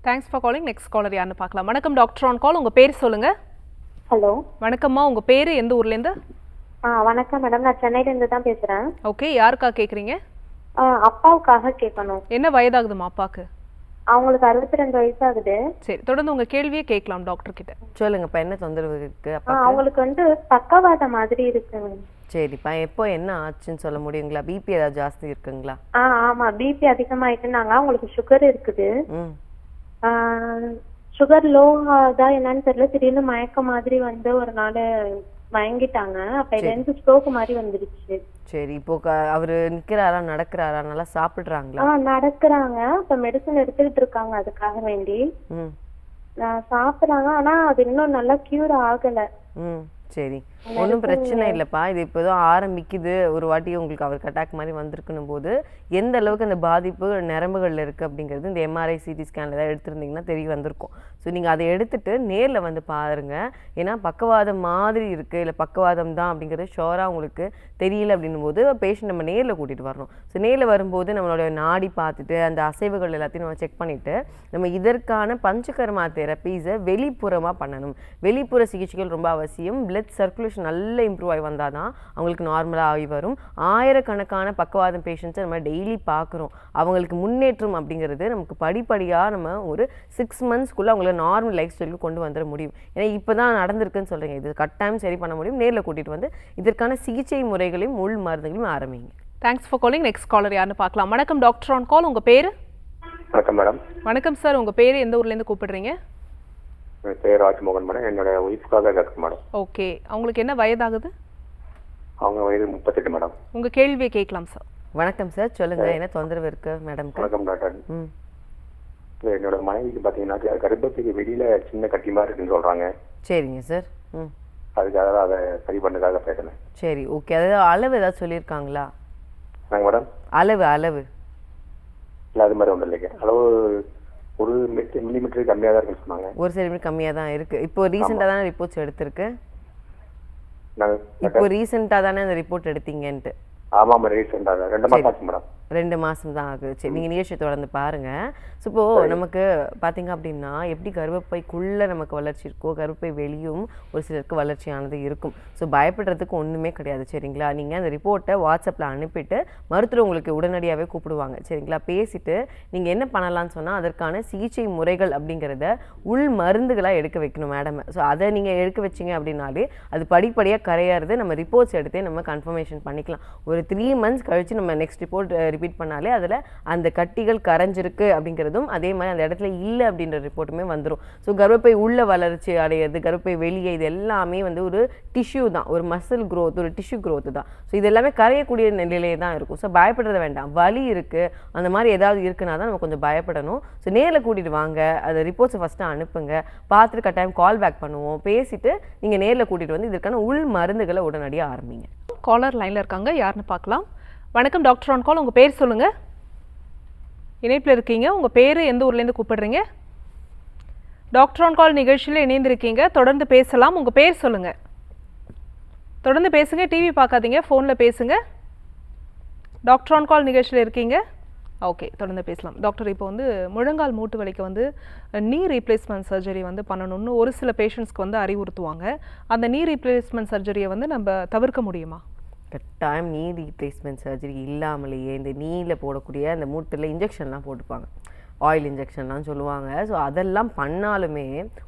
Thanks for calling. Next caller யாருன்னு பார்க்கலாம். வணக்கம் டாக்டர் ஆன் கால், உங்க பேர் சொல்லுங்க. ஹலோ, வணக்கம்மா, உங்க பேரு எந்த ஊர்ல இருந்து? வணக்கம் மேடம், நான் சென்னையில இருந்து தான் பேசுறேன். ஓகே, யாருக்கா கேக்குறீங்க? அப்பாவுக்காக கேட்கணும். என்ன வயதாகுதுமா அப்பாக்கு? அவங்களுக்கு 62 வயசு ஆகுது. சரி, தொடர்ந்து உங்க கேள்வியை கேட்கலாம் டாக்டர் கிட்ட. சொல்லுங்கப்பா, என்ன தொந்தரவு இருக்கு? அவங்களுக்கு பக்கவாதம் மாதிரி இருக்குங்க. சரிப்பா, எப்போ என்ன ஆச்சுன்னு சொல்ல முடியுங்களா? பிபி ஏதாவது ஜாஸ்தி இருக்குங்களா? ஆமா, பிபி அதிகமாயிட்டுனாங்க. அவங்களுக்கு சுகர் இருக்குது. சுகர் லோ தான் என்னன்னு தெரியல, திடீர்னு மயக்க மாதிரி ஒரு நாள் மயங்கிட்டாங்க. அப்ப இதுல ஸ்ட்ரோக் மாதிரி வந்துருச்சு. சரி, இப்போ அவரு நிக்கிறாரா, நடக்கிறாரா, நல்லா சாப்பிடுறாங்களா? நடக்கிறாங்க. இப்ப மெடிசன் எடுத்துக்கிட்டு இருக்காங்க அதுக்காக வேண்டி. சாப்பிடுறாங்க, ஆனா அது இன்னும் நல்லா கியூர் ஆகல. சரி, ஒன்றும் பிரச்சனை இல்லைப்பா. இது இப்போதான் ஆரம்பிக்குது. ஒரு வாட்டி உங்களுக்கு அவருக்கு அட்டாக் மாதிரி வந்திருக்கணும் போது எந்த அளவுக்கு அந்த பாதிப்பு நரம்புகளில் இருக்குது அப்படிங்கிறது இந்த எம்ஆர்ஐ சிடி ஸ்கேனில் ஏதாவது எடுத்துருந்தீங்கன்னா தெரிய வந்திருக்கும். ஸோ நீங்கள் அதை எடுத்துகிட்டு நேரில் பாருங்கள். ஏன்னா பக்கவாதம் மாதிரி இருக்குது, இல்லை பக்கவாதம் தான் அப்படிங்கிறது ஷோராக உங்களுக்கு தெரியல அப்படின்னும் போது பேஷண்ட் நம்ம நேரில் கூட்டிகிட்டு வரணும். ஸோ நேரில் வரும்போது நம்மளோட நாடி பார்த்துட்டு அந்த அசைவுகள் எல்லாத்தையும் நம்ம செக் பண்ணிவிட்டு நம்ம இதற்கான பஞ்சகர்மா தெரப்பீஸை வெளிப்புறமாக பண்ணணும். வெளிப்புற சிகிச்சைகள் ரொம்ப அவசியம். பிளட் சர்க்குலேஷன் நல்லா இம்ப்ரூவ் ஆகி வந்தால் தான் அவங்களுக்கு நார்மலாக ஆகி வரும். ஆயிரக்கணக்கான பக்கவாதம் பேஷண்ட்ஸை நம்ம டெய்லி பார்க்குறோம். அவங்களுக்கு முன்னேற்றம் அப்படிங்கிறது நமக்கு படிப்படியாக நம்ம ஒரு 6 மந்த்ஸ்க்குள்ளே அவங்கள நார்மல் லைஃப் ஸ்டைலுக்கு கொண்டு வந்துட முடியும். ஏன்னா இப்போ தான் நடந்திருக்குன்னு சொல்கிறீங்க, இது கட்டாயம் சரி பண்ண முடியும். நேரில் கூட்டிகிட்டு வந்து இதற்கான சிகிச்சை முறைகளையும் உள் மருந்துகளையும் ஆரம்பிங்க. Thanks for calling. Next caller யாருன்னு பார்க்கலாம். வணக்கம் டாக்டர் ஆன் கால், உங்கள் பேர்? வணக்கம் மேடம். வணக்கம் சார், உங்கள் பேர், எந்த ஊர்லேருந்து கூப்பிடுறீங்க? என் பேர் ராஜ்மோகன் மேடம். என்னோட ஒய்ஃப்காக இருக்கு மேடம். ஓகே, அவங்களுக்கு என்ன வயதாகுது? அவங்க வயது 38 மேடம். உங்கள் கேள்வியை கேட்கலாம் சார். வணக்கம் சார், சொல்லுங்கள், என்ன தொந்தரவு இருக்கு மேடம்? வணக்கம் டாக்டர். என்னோட மனைவிக்கு பார்த்தீங்கன்னா கர்ப்பத்துக்கு வெளியில சின்ன கட்டி மாதிரி இருக்குன்னு சொல்றாங்க. சரிங்க சார். அதுக்காக தான் அதை சரி பண்ணதுக்காக பேசுறேன். சரி, ஓகே. அதாவது அளவு ஏதாவது சொல்லியிருக்காங்களா? நாங்க மேடம் அளவு இல்லை அது மாதிரி ஒன்றும் இல்லைங்க. அளவு 1 மில்லிமீட்டர் கம்மியாக தான் இருக்குன்னு சொன்னாங்க. 1 சென்டிமீட்டர் கம்மியாக தான் இருக்குது. இப்போ ரீசெண்டாக தானே ரிப்போர்ட்ஸ் எடுத்திருக்கு? இப்போ நாங்கள் ரீசெண்டாக தானே அந்த ரிப்போர்ட் எடுத்தீங்கன்ட்டு? ஆமாம் மேடம், ரீசெண்டாக 2 மாதம் ஆச்சு மேடம். 2 மாதம் தான் ஆகுது. சரி, நீங்கள் நிகழ்ச்சி தொடர்ந்து பாருங்கள். ஸோ இப்போது நமக்கு பார்த்தீங்க அப்படின்னா எப்படி கர்ப்பப்பைக்குள்ளே நமக்கு வளர்ச்சி இருக்கோ கர்ப்பப்பை வெளியும் ஒரு சிலருக்கு வளர்ச்சியானது இருக்கும். ஸோ பயப்படுறதுக்கு ஒன்றுமே கிடையாது. சரிங்களா? நீங்கள் அந்த ரிப்போர்ட்டை வாட்ஸ்அப்பில் அனுப்பிட்டு மருத்துவர் உங்களுக்கு உடனடியாகவே கூப்பிடுவாங்க. சரிங்களா? பேசிட்டு நீங்கள் என்ன பண்ணலான்னு சொன்னால் அதற்கான சிகிச்சை முறைகள் அப்படிங்கிறத உள் மருந்துகளாக எடுக்க வைக்கணும் மேடம். ஸோ அதை நீங்கள் எடுக்க வச்சிங்க அப்படின்னாலே அது படிப்படியாக கரையாறது நம்ம ரிப்போர்ட்ஸ் எடுத்தே நம்ம கன்ஃபர்மேஷன் பண்ணிக்கலாம். ஒரு 3 months கழித்து நம்ம நெக்ஸ்ட் ரிப்போர்ட் ரிப்பீட் பண்ணாலே அதில் அந்த கட்டிகள் கரைஞ்சிருக்கு அப்படிங்கிறதும் அதே மாதிரி அந்த இடத்துல இல்லை அப்படின்ற ரிப்போர்ட்டுமே வந்துடும். ஸோ கர்ப்பப்பை உள்ள வளர்ச்சி அடையிறது, கர்ப்பப்பை வெளியே, இது எல்லாமே வந்து ஒரு டிஷ்யூ தான், ஒரு மசில் க்ரோத், ஒரு டிஷ்யூ க்ரோத் தான். ஸோ இது எல்லாமே கரையக்கூடிய நிலையிலே தான் இருக்கும். ஸோ பயப்படுறது வேண்டாம். வலி இருக்குது அந்த மாதிரி ஏதாவது இருக்குன்னா தான் நம்ம கொஞ்சம் பயப்படணும். ஸோ நேரில் கூட்டிகிட்டு வாங்க, அதை ரிப்போர்ட்ஸை ஃபஸ்ட்டு அனுப்புங்க, பார்த்துட்டு கட்டாயம் கால் பேக் பண்ணுவோம். பேசிட்டு நீங்கள் நேரில் கூட்டிகிட்டு வந்து இதற்கான உள் மருந்துகளை உடனடியாக ஆரம்பிங்க. காலர் லைனில் இருக்காங்க, யாருன்னு பார்க்கலாம். வணக்கம் டாக்டர் ஆன் கால், உங்கள் பேர் சொல்லுங்கள். இணைப்பில் இருக்கீங்க, உங்கள் பேர், எந்த ஊர்லேருந்து கூப்பிடுறீங்க? டாக்டர் ஆன் கால் நிகழ்ச்சியில் இணைந்திருக்கீங்க, தொடர்ந்து பேசலாம். உங்கள் பேர் சொல்லுங்கள். தொடர்ந்து பேசுங்க, டிவி பார்க்காதீங்க, ஃபோனில் பேசுங்க. டாக்டர் ஆன் கால் நிகழ்ச்சியில் இருக்கீங்க. ஓகே, தொடர்ந்து பேசலாம். டாக்டர், இப்போ வந்து முழங்கால் மூட்டு வலிக்கு வந்து நீ ரீப்ளேஸ்மெண்ட் சர்ஜரி வந்து பண்ணணும்னு ஒரு சில பேஷண்ட்ஸ்க்கு வந்து அறிவுறுத்துவாங்க. அந்த நீ ரீப்ளேஸ்மெண்ட் சர்ஜரியை வந்து நம்ம தவிர்க்க முடியுமா? கட்டாயம் நீ ரீப்ளேஸ்மெண்ட் சர்ஜரி இல்லாமலேயே இந்த நீயில் போடக்கூடிய அந்த மூட்டில் இன்ஜெக்ஷன்லாம் போட்டுப்பாங்க, ஆயில் இன்ஜெக்ஷன்லாம் சொல்லுவாங்க. ஸோ அதெல்லாம் பண்ணாலுமே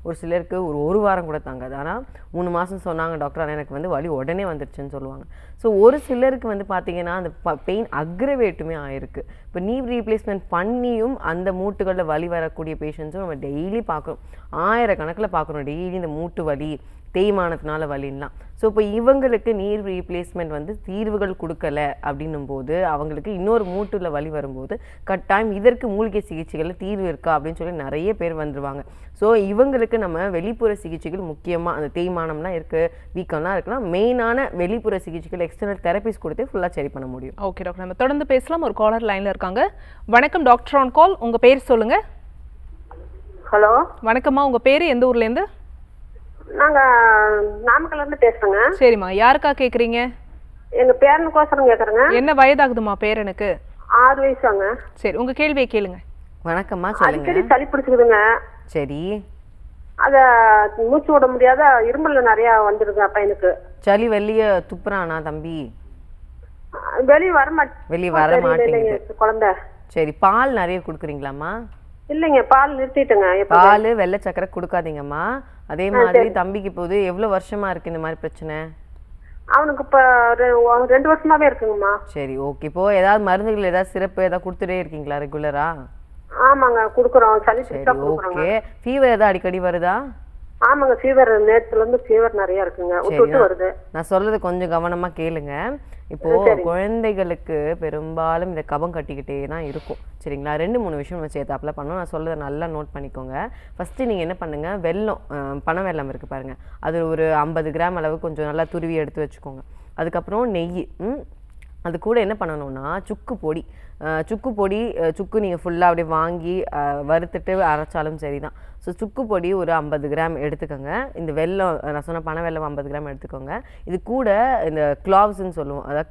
ஒரு சிலருக்கு ஒரு வாரம் கூட தாங்காது. ஆனால் 3 மாதம் சொன்னாங்க டாக்டர், ஆனால் எனக்கு வந்து வலி உடனே வந்துடுச்சுன்னு சொல்லுவாங்க. ஸோ ஒரு சிலருக்கு வந்து பார்த்திங்கன்னா அந்த பெயின் அக்ரவேட்டுமே ஆயிருக்கு. இப்போ நீ ரீப்ளேஸ்மெண்ட் பண்ணியும் அந்த மூட்டுகளில் வலி வரக்கூடிய பேஷண்ட்ஸும் நம்ம டெய்லி பார்க்குறோம், 1000 கணக்கில் பார்க்குறோம் டெய்லி இந்த மூட்டு வலி, தேய்மானத்தினால வலின்லாம். ஸோ இப்போ இவங்களுக்கு நீர் ரீப்ளேஸ்மெண்ட் வந்து தீர்வுகள் கொடுக்கல அப்படின்னும் போது அவங்களுக்கு இன்னொரு மூட்டுல வலி வரும்போது கட்டாயம் இதற்கு மூலிகை சிகிச்சைகளில் தீர்வு இருக்கா அப்படின்னு சொல்லி நிறைய பேர் வந்துடுவாங்க. ஸோ இவங்களுக்கு நம்ம வெளிப்புற சிகிச்சைகள் முக்கியமாக அந்த தேய்மானம்லாம் இருக்குது, வீக்கம்லாம் இருக்குன்னா மெயினான வெளிப்புற சிகிச்சைகள் எக்ஸ்டர்னல் தெரப்பிஸ் கொடுத்து ஃபுல்லாக சரி பண்ண முடியும். ஓகே டாக்டர், நம்ம தொடர்ந்து பேசலாம். ஒரு காலர் லைனில் இருக்காங்க. வணக்கம் டாக்டர் ஆன் கால், உங்கள் பேர் சொல்லுங்கள். ஹலோ, வணக்கம்மா, உங்கள் பேர், எந்த ஊர்லேருந்து? நாங்க நாமக்கல்ல இருந்து பேசுறேங்க. சரிம்மா, யாருக்கா கேட்குறீங்க? எங்க பேரனுக்கோசரம் கேக்குறேங்க. என்ன வயதாகுதுமா பேரனுக்கு? 6 வயசாங்க. சரி, உங்க கேள்வியை கேளுங்க. வணக்கம்மா, சொல்லுங்க. அடிக்கடி சளி பிடிச்சிக்குதுங்க. சரி, அத மூச்சு விட முடியாத இருமல் நிறைய வந்துருங்க பையனுக்கு. சளி வெளியே துப்புறானா தம்பி? வெளியே வர மாட்டேங்குது குழந்தை. சரி, பால் நிறைய கொடுக்குறீங்களாம்மா? இல்லைங்க, பால் நிறுத்திட்டுங்க. பால் வெள்ளை சக்கரை கொடுக்காதீங்கம்மா. அதே மாதிரி தம்பிக்கு இப்போது எவ்வளவு வருஷமா இருக்கு இந்த மாதிரி பிரச்சனை? அவனுக்கு இப்ப 2 வருஷமாவே இருக்குங்கம்மா. சரி, ஓகே. இப்போ ஏதாவது மருந்துகள் ஏதாவது சிறப்பு ஏதாவது கொடுத்துட்டே இருக்கீங்களா ரெகுலரா? ஆமாங்க, குடுக்குறோம். சளி சரி, பிடிச்சா குடுக்குறோங்க. ஓகே. ஃபீவர் ஏதாவது அடிக்கடி வருதா? ஆமாங்க, ஃபீவர் நேத்துல இருந்து ஃபீவர் நிறைய இருக்குங்க, விட்டு வருது. நான் சொல்றது கொஞ்சம் கவனமா கேளுங்க. இப்போ குழந்தைகளுக்கு பெரும்பாலும் இந்த கபம் கட்டிக்கிட்டே தான் இருக்கும். சரிங்களா? 2-3 விஷயம் நம்ம சேர்த்தாப்புல பண்ணணும். நான் சொல்றதை நல்லா நோட் பண்ணிக்கோங்க. ஃபர்ஸ்ட் நீங்க என்ன பண்ணுங்க, வெல்லம், பனை வெல்லம் இருக்கு பாருங்க, அது ஒரு 50 கிராம் அளவு கொஞ்சம் நல்லா துருவி எடுத்து வச்சுக்கோங்க. அதுக்கப்புறம் நெய், அது கூட என்ன பண்ணணும்னா சுக்கு பொடி, சுக்கு நீங்கள் ஃபுல்லாக அப்படியே வாங்கி வறுத்துட்டு அரைச்சாலும் சரி தான். ஸோ சுக்கு பொடி ஒரு 50 கிராம் எடுத்துக்கோங்க. இந்த வெல்லம், நான் சொன்ன பனை வெல்லம் 50 கிராம் எடுத்துக்கோங்க. இது கூட இந்த கிளாவ்ஸ்ன்னு சொல்லுவோம், அதாவது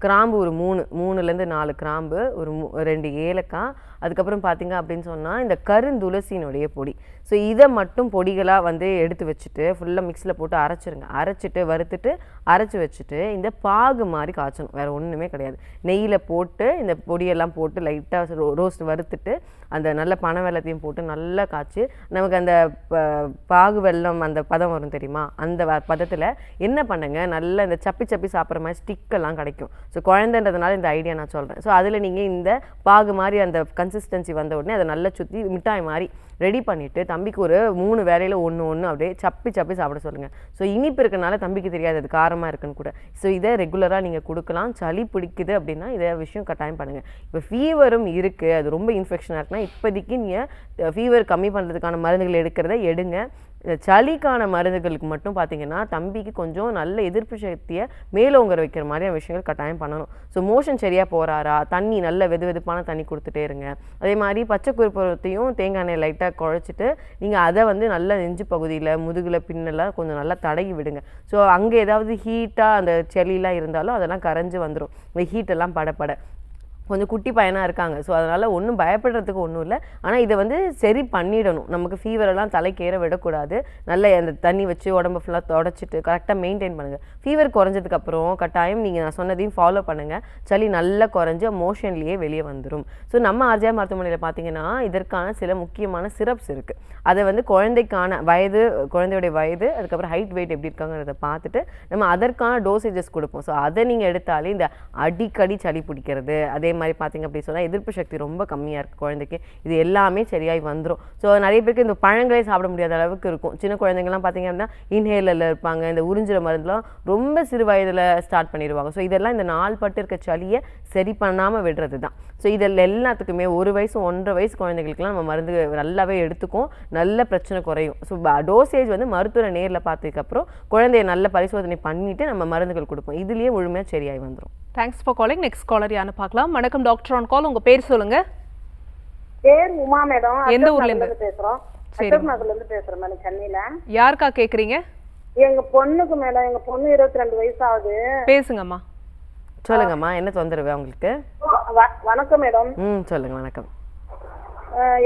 கிராம்பு ஒரு 3லேருந்து 4 கிராம்பு, ஒரு 2 ஏலக்காய், அதுக்கப்புறம் பார்த்தீங்க அப்படின்னு சொன்னால் இந்த கருந்துளசியினுடைய பொடி. ஸோ இதை மட்டும் பொடிகளாக வந்து எடுத்து வச்சுட்டு ஃபுல்லாக மிக்ஸில் போட்டு அரைச்சிருங்க. அரைச்சிட்டு வறுத்துட்டு அரைச்சி வச்சுட்டு இந்த பாகு மாதிரி காய்ச்சணும், வேறு ஒன்றுமே கிடையாது. நெய்யில் போட்டு இந்த பொடியெல்லாம் போட்டு லைட்டாக ரோஸ்ட் வறுத்துட்டு அந்த நல்ல பனை வெல்லத்தையும் போட்டு நல்லா காய்ச்சி நமக்கு அந்த பாகு வெல்லம் அந்த பதம் வரும் தெரியுமா, அந்த பதத்தில் என்ன பண்ணுங்க, நல்லா இந்த சப்பி சப்பி சாப்பிட்ற மாதிரி ஸ்டிக்கெல்லாம் கிடைக்கும். ஸோ குழந்தைன்றதுனால இந்த ஐடியா நான் சொல்கிறேன். ஸோ அதில் நீங்கள் இந்த பாகு மாதிரி அந்த கன்சிஸ்டன்சி வந்த உடனே அதை நல்லா சுற்றி மிட்டாய் மாதிரி ரெடி பண்ணிவிட்டு தம்பிக்கு ஒரு 3 வேளையில் ஒன்று அப்படியே சப்பி சப்பி சாப்பிட சொல்லுங்கள். ஸோ இனிப்பு இருக்கனால தம்பிக்கு தெரியாது அது காரமாக இருக்குன்னு கூட. ஸோ இதை ரெகுலராக நீங்கள் கொடுக்கலாம். சளி பிடிக்குது அப்படின்னா இதை விஷயம் கட்டாயம் பண்ணுங்கள். இப்போ ஃபீவரும் இருக்குது, அது ரொம்ப இன்ஃபெக்ஷனாக இருக்குன்னா இப்போதைக்கு நீங்கள் ஃபீவர் கம்மி பண்ணுறதுக்கான மருந்துகள் எடுங்க. இந்த சளிக்கான மருந்துகளுக்கு மட்டும் பார்த்தீங்கன்னா தம்பிக்கு கொஞ்சம் நல்ல எதிர்ப்பு சக்தியை மேலோங்கர வைக்கிற மாதிரியான விஷயங்கள் கட்டாயம் பண்ணணும். ஸோ மோஷன் சரியாக போகிறாரா, தண்ணி நல்ல வெதுவெதுப்பான தண்ணி கொடுத்துட்டே இருங்க. அதே மாதிரி பச்சை குருப்பத்தையும் தேங்காய் எண்ணெய் லைட்டாக குழச்சிட்டு நீங்கள் அதை வந்து நல்ல நெஞ்சு பகுதியில் முதுகில் பின்னெல்லாம் கொஞ்சம் நல்லா தடவி விடுங்க. ஸோ அங்கே ஏதாவது ஹீட்டாக அந்த சளிலாம் இருந்தாலும் அதெல்லாம் கரைஞ்சி வந்துடும். இந்த ஹீட்டெல்லாம் படப்பட கொஞ்சம் குட்டி பையனாக இருக்காங்க. ஸோ அதனால் ஒன்றும் பயப்படுறதுக்கு ஒன்றும் இல்லை. ஆனால் இதை வந்து சரி பண்ணிடணும். நமக்கு ஃபீவரெல்லாம் தலைக்கேற விடக்கூடாது. நல்ல அந்த தண்ணி வச்சு உடம்பு ஃபுல்லாக தொடச்சிட்டு கரெக்டாக மெயின்டைன் பண்ணுங்கள். ஃபீவர் குறைஞ்சதுக்கப்புறம் கட்டாயம் நீங்கள் நான் சொன்னதையும் ஃபாலோ பண்ணுங்கள். சளி நல்லா குறைஞ்சி மோஷன்லேயே வெளியே வந்துடும். ஸோ நம்ம ஆர்ஜிஆ மருத்துவமனையில் பார்த்தீங்கன்னா இதற்கான சில முக்கியமான சிரப்ஸ் இருக்குது. அதை வந்து குழந்தைக்கான வயது, குழந்தையுடைய வயது, அதுக்கப்புறம் ஹைட் வெயிட் எப்படி இருக்காங்கிறத பார்த்துட்டு நம்ம அதற்கான டோசேஜஸ் கொடுப்போம். ஸோ அதை நீங்கள் எடுத்தாலே இந்த அடிக்கடி சளி பிடிக்கிறது, அதே மாதிரி பார்த்தீங்க அப்படி சொன்னால் எதிர்ப்பு சக்தி ரொம்ப கம்மியாக இருக்குது குழந்தைக்கு, இது எல்லாமே சரியாகி வந்துடும். ஸோ நிறைய பேருக்கு இந்த பழங்களே சாப்பிட முடியாத அளவுக்கு இருக்கும். சின்ன குழந்தைங்கள்லாம் பார்த்தீங்க அப்படின்னா இன்ஹேலரில் இருப்பாங்க. இந்த உறிஞ்சிற மருந்துலாம் ரொம்ப சிறு வயதில் ஸ்டார்ட் பண்ணிடுவாங்க. ஸோ இதெல்லாம் இந்த நாள்பட்டு இருக்க சளியை சரி பண்ணாமல் விடுறது தான். ஸோ இதில் எல்லாத்துக்குமே 1 வயசு 1.5 வயசு குழந்தைகளுக்குலாம் நம்ம மருந்து நல்லாவே எடுத்துக்கும், நல்ல பிரச்சனை குறையும். ஸோ டோசேஜ் வந்து மருத்துவரை நேரில் பார்த்ததுக்கப்புறம் குழந்தைய நல்ல பரிசோதனை பண்ணிவிட்டு நம்ம மருந்துகள் கொடுப்போம். இதுலேயே முழுமையாக சரியாகி வந்துடும். Thanks for calling. Next caller யான்னு பார்க்கலாம். வணக்கம் டாக்டர் ஆன் கால். உங்க பேர் சொல்லுங்க. பேர் உமா மேடம். எந்த ஊர்ல இருந்து பேசுறோம்? சரி, நகர்ல இருந்து பேசுறேன் மேடம், சென்னையில. யாருக்கா கேக்குறீங்க? எங்க பொண்ணுக்கு மேடம். எங்க பொண்ணு 22 வயசு ஆகுது. பேசுங்கம்மா. சொல்லுங்கம்மா, என்ன தொந்தரவு அவங்களுக்கு? வணக்கம் மேடம். சொல்லுங்க. வணக்கம்.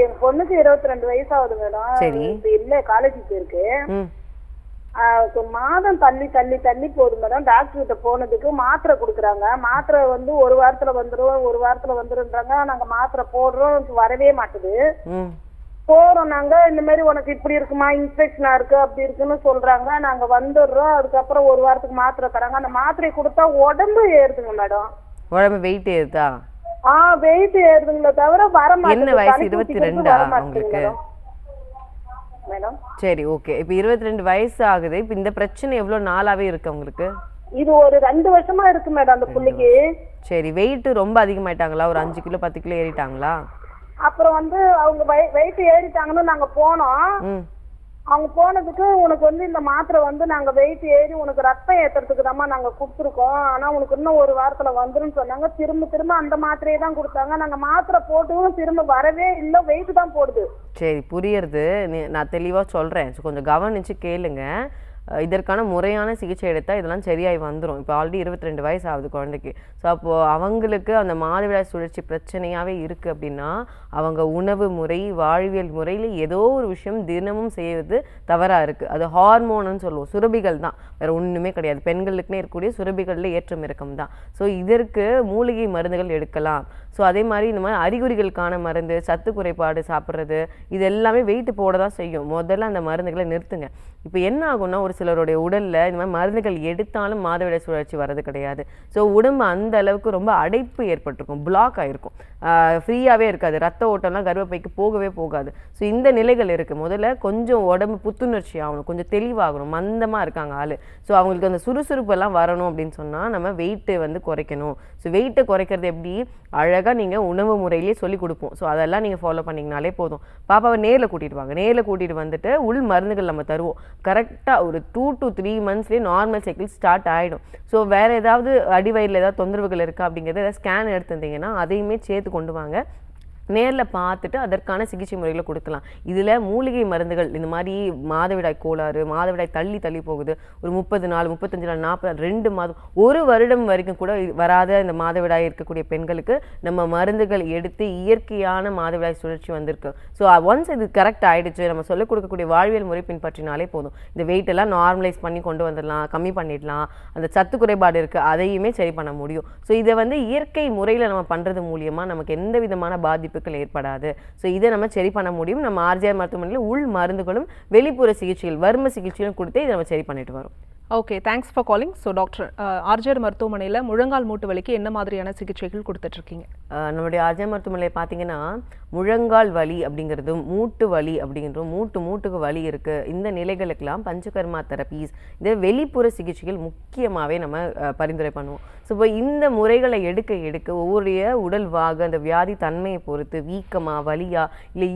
என் பொண்ணுக்கு 22 வயசு ஆகுது மேடம். சரி. இல்ல காலேஜுக்கு போயிருக்கு. மாதம் தள்ளி தள்ளி தள்ளி போகுது மேடம். டாக்டர் கிட்ட போனதுக்கு மாத்திரை கொடுக்குறாங்க. மாத்திரை வந்து 1 வாரத்துல வந்துடும், 1 வாரத்துல வந்துருன்றாங்க. நாங்க மாத்திரை போடுறோம், வரவே மாட்டுது. போறோம் நாங்க, இந்த மாதிரி உனக்கு இப்படி இருக்குமா, இன்ஃபெக்ஷனா இருக்கு அப்படி இருக்குன்னு சொல்றாங்க. நாங்க வந்துடுறோம். அதுக்கப்புறம் 1 வாரத்துக்கு மாத்திரை தராங்க. அந்த மாத்திரை கொடுத்தா உடம்பு ஏறுதுங்க மேடம். உடம்பு வெயிட் ஏறுதா? வெயிட் ஏறுதுங்களே தவிர வர மாட்டேங்குது. என்ன வயசு? 22 உங்களுக்கு? மேடம் சரி, ஓகே. இப்போ 22 வயசு ஆகுது. இப்போ இந்த பிரச்சனை எவ்வளவு நாளாவே இருக்கு உங்களுக்கு? இது ஒரு 2 வருஷமா இருக்கு மேடம் அந்த புள்ளைக்கு. சரி, வெயிட் ரொம்ப அதிகமாயிட்டாங்களா? ஒரு 5 கிலோ 10 கிலோ ஏறிட்டாங்களா? அப்புறம் வந்து அவங்க வெயிட் ஏறிட்டாங்கன்னு நாங்க போனோம். அவங்க போனதுக்கு உனக்கு வந்து இந்த மாத்திரை வந்து நாங்க வெயிட் ஏறி உனக்கு ரத்தம் ஏத்துறதுக்கு தான் நாங்க கொடுத்துருக்கோம், ஆனா உனக்கு இன்னும் 1 வாரத்துல வந்துருன்னு சொன்னாங்க. திரும்ப அந்த மாத்திரையை தான் கொடுத்தாங்க. நாங்க மாத்திரை போட்டும் திரும்ப வரவே இல்லை, வெயிட் தான் போடுது. சரி, புரியுறது. நான் தெளிவா சொல்றேன், கொஞ்சம் கவனிச்சு கேளுங்க. இதற்கான முறையான சிகிச்சை எடுத்தால் இதெல்லாம் சரியாகி வந்துடும். இப்போ ஆல்ரெடி 22 வயசு ஆகுது குழந்தைக்கு. ஸோ அப்போது அவங்களுக்கு அந்த மாதவிடாய் சுழற்சி பிரச்சனையாகவே இருக்குது அப்படின்னா அவங்க உணவு முறை, வாழ்வியல் முறையில் ஏதோ ஒரு விஷயம் தினமும் செய்வது தவறாக இருக்குது. அது ஹார்மோனுன்னு சொல்லுவோம், சுரபிகள் தான், வேறு ஒன்றுமே கிடையாது. பெண்களுக்குன்னே இருக்கக்கூடிய சுரபிகளில் ஏற்றம் இறக்கம் தான். ஸோ இதற்கு மூலிகை மருந்துகள் எடுக்கலாம். ஸோ அதே மாதிரி இந்த மாதிரி அறிகுறிகளுக்கான மருந்து, சத்து குறைபாடு சாப்பிட்றது, இது எல்லாமே வெயிட் போட தான் செய்யும். முதல்ல அந்த மருந்துகளை நிறுத்துங்க. இப்போ என்ன ஆகும்னா ஒரு சிலருடைய உடலில் இந்த மாதிரி மருந்துகள் எடுத்தாலும் மாதவிடாய் சுழற்சி வர்றது கிடையாது. ஸோ உடம்பு அந்த அளவுக்கு ரொம்ப அடைப்பு ஏற்பட்டிருக்கும், பிளாக் ஆகிருக்கும், ஃப்ரீயாகவே இருக்காது. ரத்த ஓட்டம்லாம் கர்ப்பப்பைக்கு போகவே போகாது. ஸோ இந்த நிலைகள் இருக்குது. முதல்ல கொஞ்சம் உடம்பு புத்துணர்ச்சி ஆகணும், கொஞ்சம் தெளிவாகணும். மந்தமாக இருக்காங்க ஆள். ஸோ அவங்களுக்கு அந்த சுறுசுறுப்பெல்லாம் வரணும் அப்படின்னு சொன்னால் நம்ம வெயிட்டை வந்து குறைக்கணும். ஸோ வெயிட்டை குறைக்கிறது எப்படி? அழகாக நீங்கள் உணவு முறையிலேயே சொல்லி கொடுப்போம். ஸோ அதெல்லாம் நீங்கள் ஃபாலோ பண்ணிங்கனாலே போதும். பாப்பாவை நேரில் கூட்டிகிட்டு வாங்க. நேரில் கூட்டிகிட்டு வந்துட்டு உள் மருந்துகள் நம்ம தருவோம். கரெக்டாக ஒரு 2 to 3 monthsலேயே நார்மல் சைக்கிள் ஸ்டார்ட் ஆகிடும். ஸோ வேறு ஏதாவது அடிவயிறில் ஏதாவது தொந்தரவுகள் இருக்கா அப்படிங்கிறத ஏதாவது ஸ்கேன் எடுத்துருந்தீங்கன்னா அதையுமே சேர்த்து கொண்டு வாங்க. நேரில் பார்த்துட்டு அதற்கான சிகிச்சை முறைகளை கொடுக்கலாம். இதில் மூலிகை மருந்துகள் இந்த மாதிரி மாதவிடாய் கோளாறு, மாதவிடாய் தள்ளி போகுது, ஒரு 30 நாள் 35 நாள் 40 2 மாதம் 1 வருடம் வரைக்கும் கூட வராத இந்த மாதவிடாய் இருக்கக்கூடிய பெண்களுக்கு நம்ம மருந்துகள் எடுத்து இயற்கையான மாதவிடாய் சுழற்சி வந்திருக்கு. ஸோ ஒன்ஸ் இது கரெக்ட் ஆகிடுச்சு, நம்ம சொல்லிக் கொடுக்கக்கூடிய வாழ்வியல் முறை பின்பற்றினாலே போதும். இந்த வெயிட் எல்லாம் நார்மலைஸ் பண்ணி கொண்டு வந்துடலாம், கம்மி பண்ணிடலாம். அந்த சத்து குறைபாடு இருக்குது அதையுமே சரி பண்ண முடியும். ஸோ இதை வந்து இயற்கை முறையில் நம்ம பண்ணுறது மூலியமாக நமக்கு எந்த விதமான பாதிப்புகள் ஏற்படாது. ஸோ இதை நம்ம சரி பண்ண முடியும். நம்ம ஆர்ஜிஆர் மருத்துவமனையில் உள் மருந்துகளும் வெளிப்புற சிகிச்சைகள் வர்ம சிகிச்சையும் கொடுத்து இதை நம்ம சரி பண்ணிட்டு வரோம். Okay, thanks for calling. So doctor, RGR மருத்துவமனையில் முழங்கால் மூட்டு வலிக்கு என்ன மாதிரியான சிகிச்சைகள் கொடுத்துட்ருக்கீங்க? நம்மளுடைய ஆர்ஜிஆர் மருத்துவமனையில் பார்த்தீங்கன்னா முழங்கால் வலி அப்படிங்கிறதும் மூட்டு வலி அப்படிங்கிறதும் மூட்டுக்கு வலி இருக்குது, இந்த நிலைகளுக்கெல்லாம் பஞ்சகர்மா தெரப்பீஸ், இந்த வெளிப்புற சிகிச்சைகள் முக்கியமாகவே நம்ம பரிந்துரை பண்ணுவோம். ஸோ இப்போ இந்த முறைகளை எடுக்க ஒவ்வொருடைய உடல் வாகு அந்த வியாதி தன்மையை பொறுத்து வீக்கமா வலியா இல்லை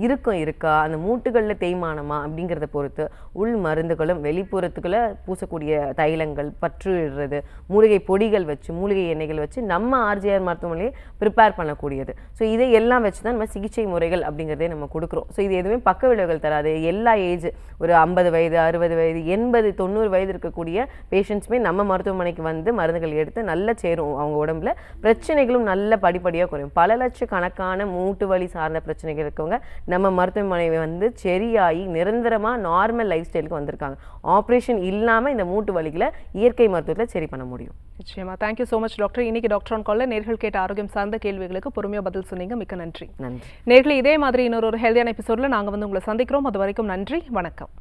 இருக்கா அந்த மூட்டுகளில் தேய்மானமா அப்படிங்கிறத பொறுத்து உள் மருந்துகளும் வெளிப்புறத்துக்குள்ள பூசக்கூடிய தைலங்கள் பற்றுறது மூலிகை பொடிகள் வச்சு மூலிகை எண்ணெய்கள் வச்சு நம்ம ஆர்ஜிஆர் மருத்துவமனையை ப்ரிப்பேர் பண்ணக்கூடியது. ஸோ இதை எல்லாம் வச்சு தான் நம்ம சிகிச்சை முறைகள் அப்படிங்கிறதே நம்ம கொடுக்குறோம். ஸோ இது எதுவுமே பக்க விளைவுகள் தராது. எல்லா ஏஜ் ஒரு 50 வயது 60 வயது 80 90 வயது இருக்கக்கூடிய பேஷண்ட்ஸுமே நம்ம மருத்துவமனைக்கு வந்து மருந்துகள் எடுத்து நல்லா சேரும். அவங்க உடம்புல பிரச்சனைகளும் நல்ல படிப்படியாக குறையும். பல லட்சக்கணக்கான மூட்டு வலி சார்ந்த பிரச்சனைகள் இருக்கவங்க நம்ம மருத்துவமனை வந்து சரியாகி நிரந்தரமாக நார்மல் லைஃப் ஸ்டைலுக்கு வந்திருக்காங்க. ஆப்ரேஷன் இல்லாமல் இந்த மூட்டு வலிகளை இயற்கை மருத்துவத்தில் சரி பண்ண முடியும். நிச்சயமா. Thank you so much doctor. இன்னைக்கு டாக்டர் ஆன் கால்ல நேர்கள் கேட்ட ஆரோக்கியம் சார்ந்த கேள்விகளுக்கு பொறுமையாக பதில் சொன்னீங்க. மிக்க நன்றி. நன்றி நேர்களை இதே மாதிரி இன்னொரு ஹெல்தியான எபிசோட்ல நாங்கள் வந்து உங்களை சந்திக்கிறோம். அது வரைக்கும் நன்றி, வணக்கம்.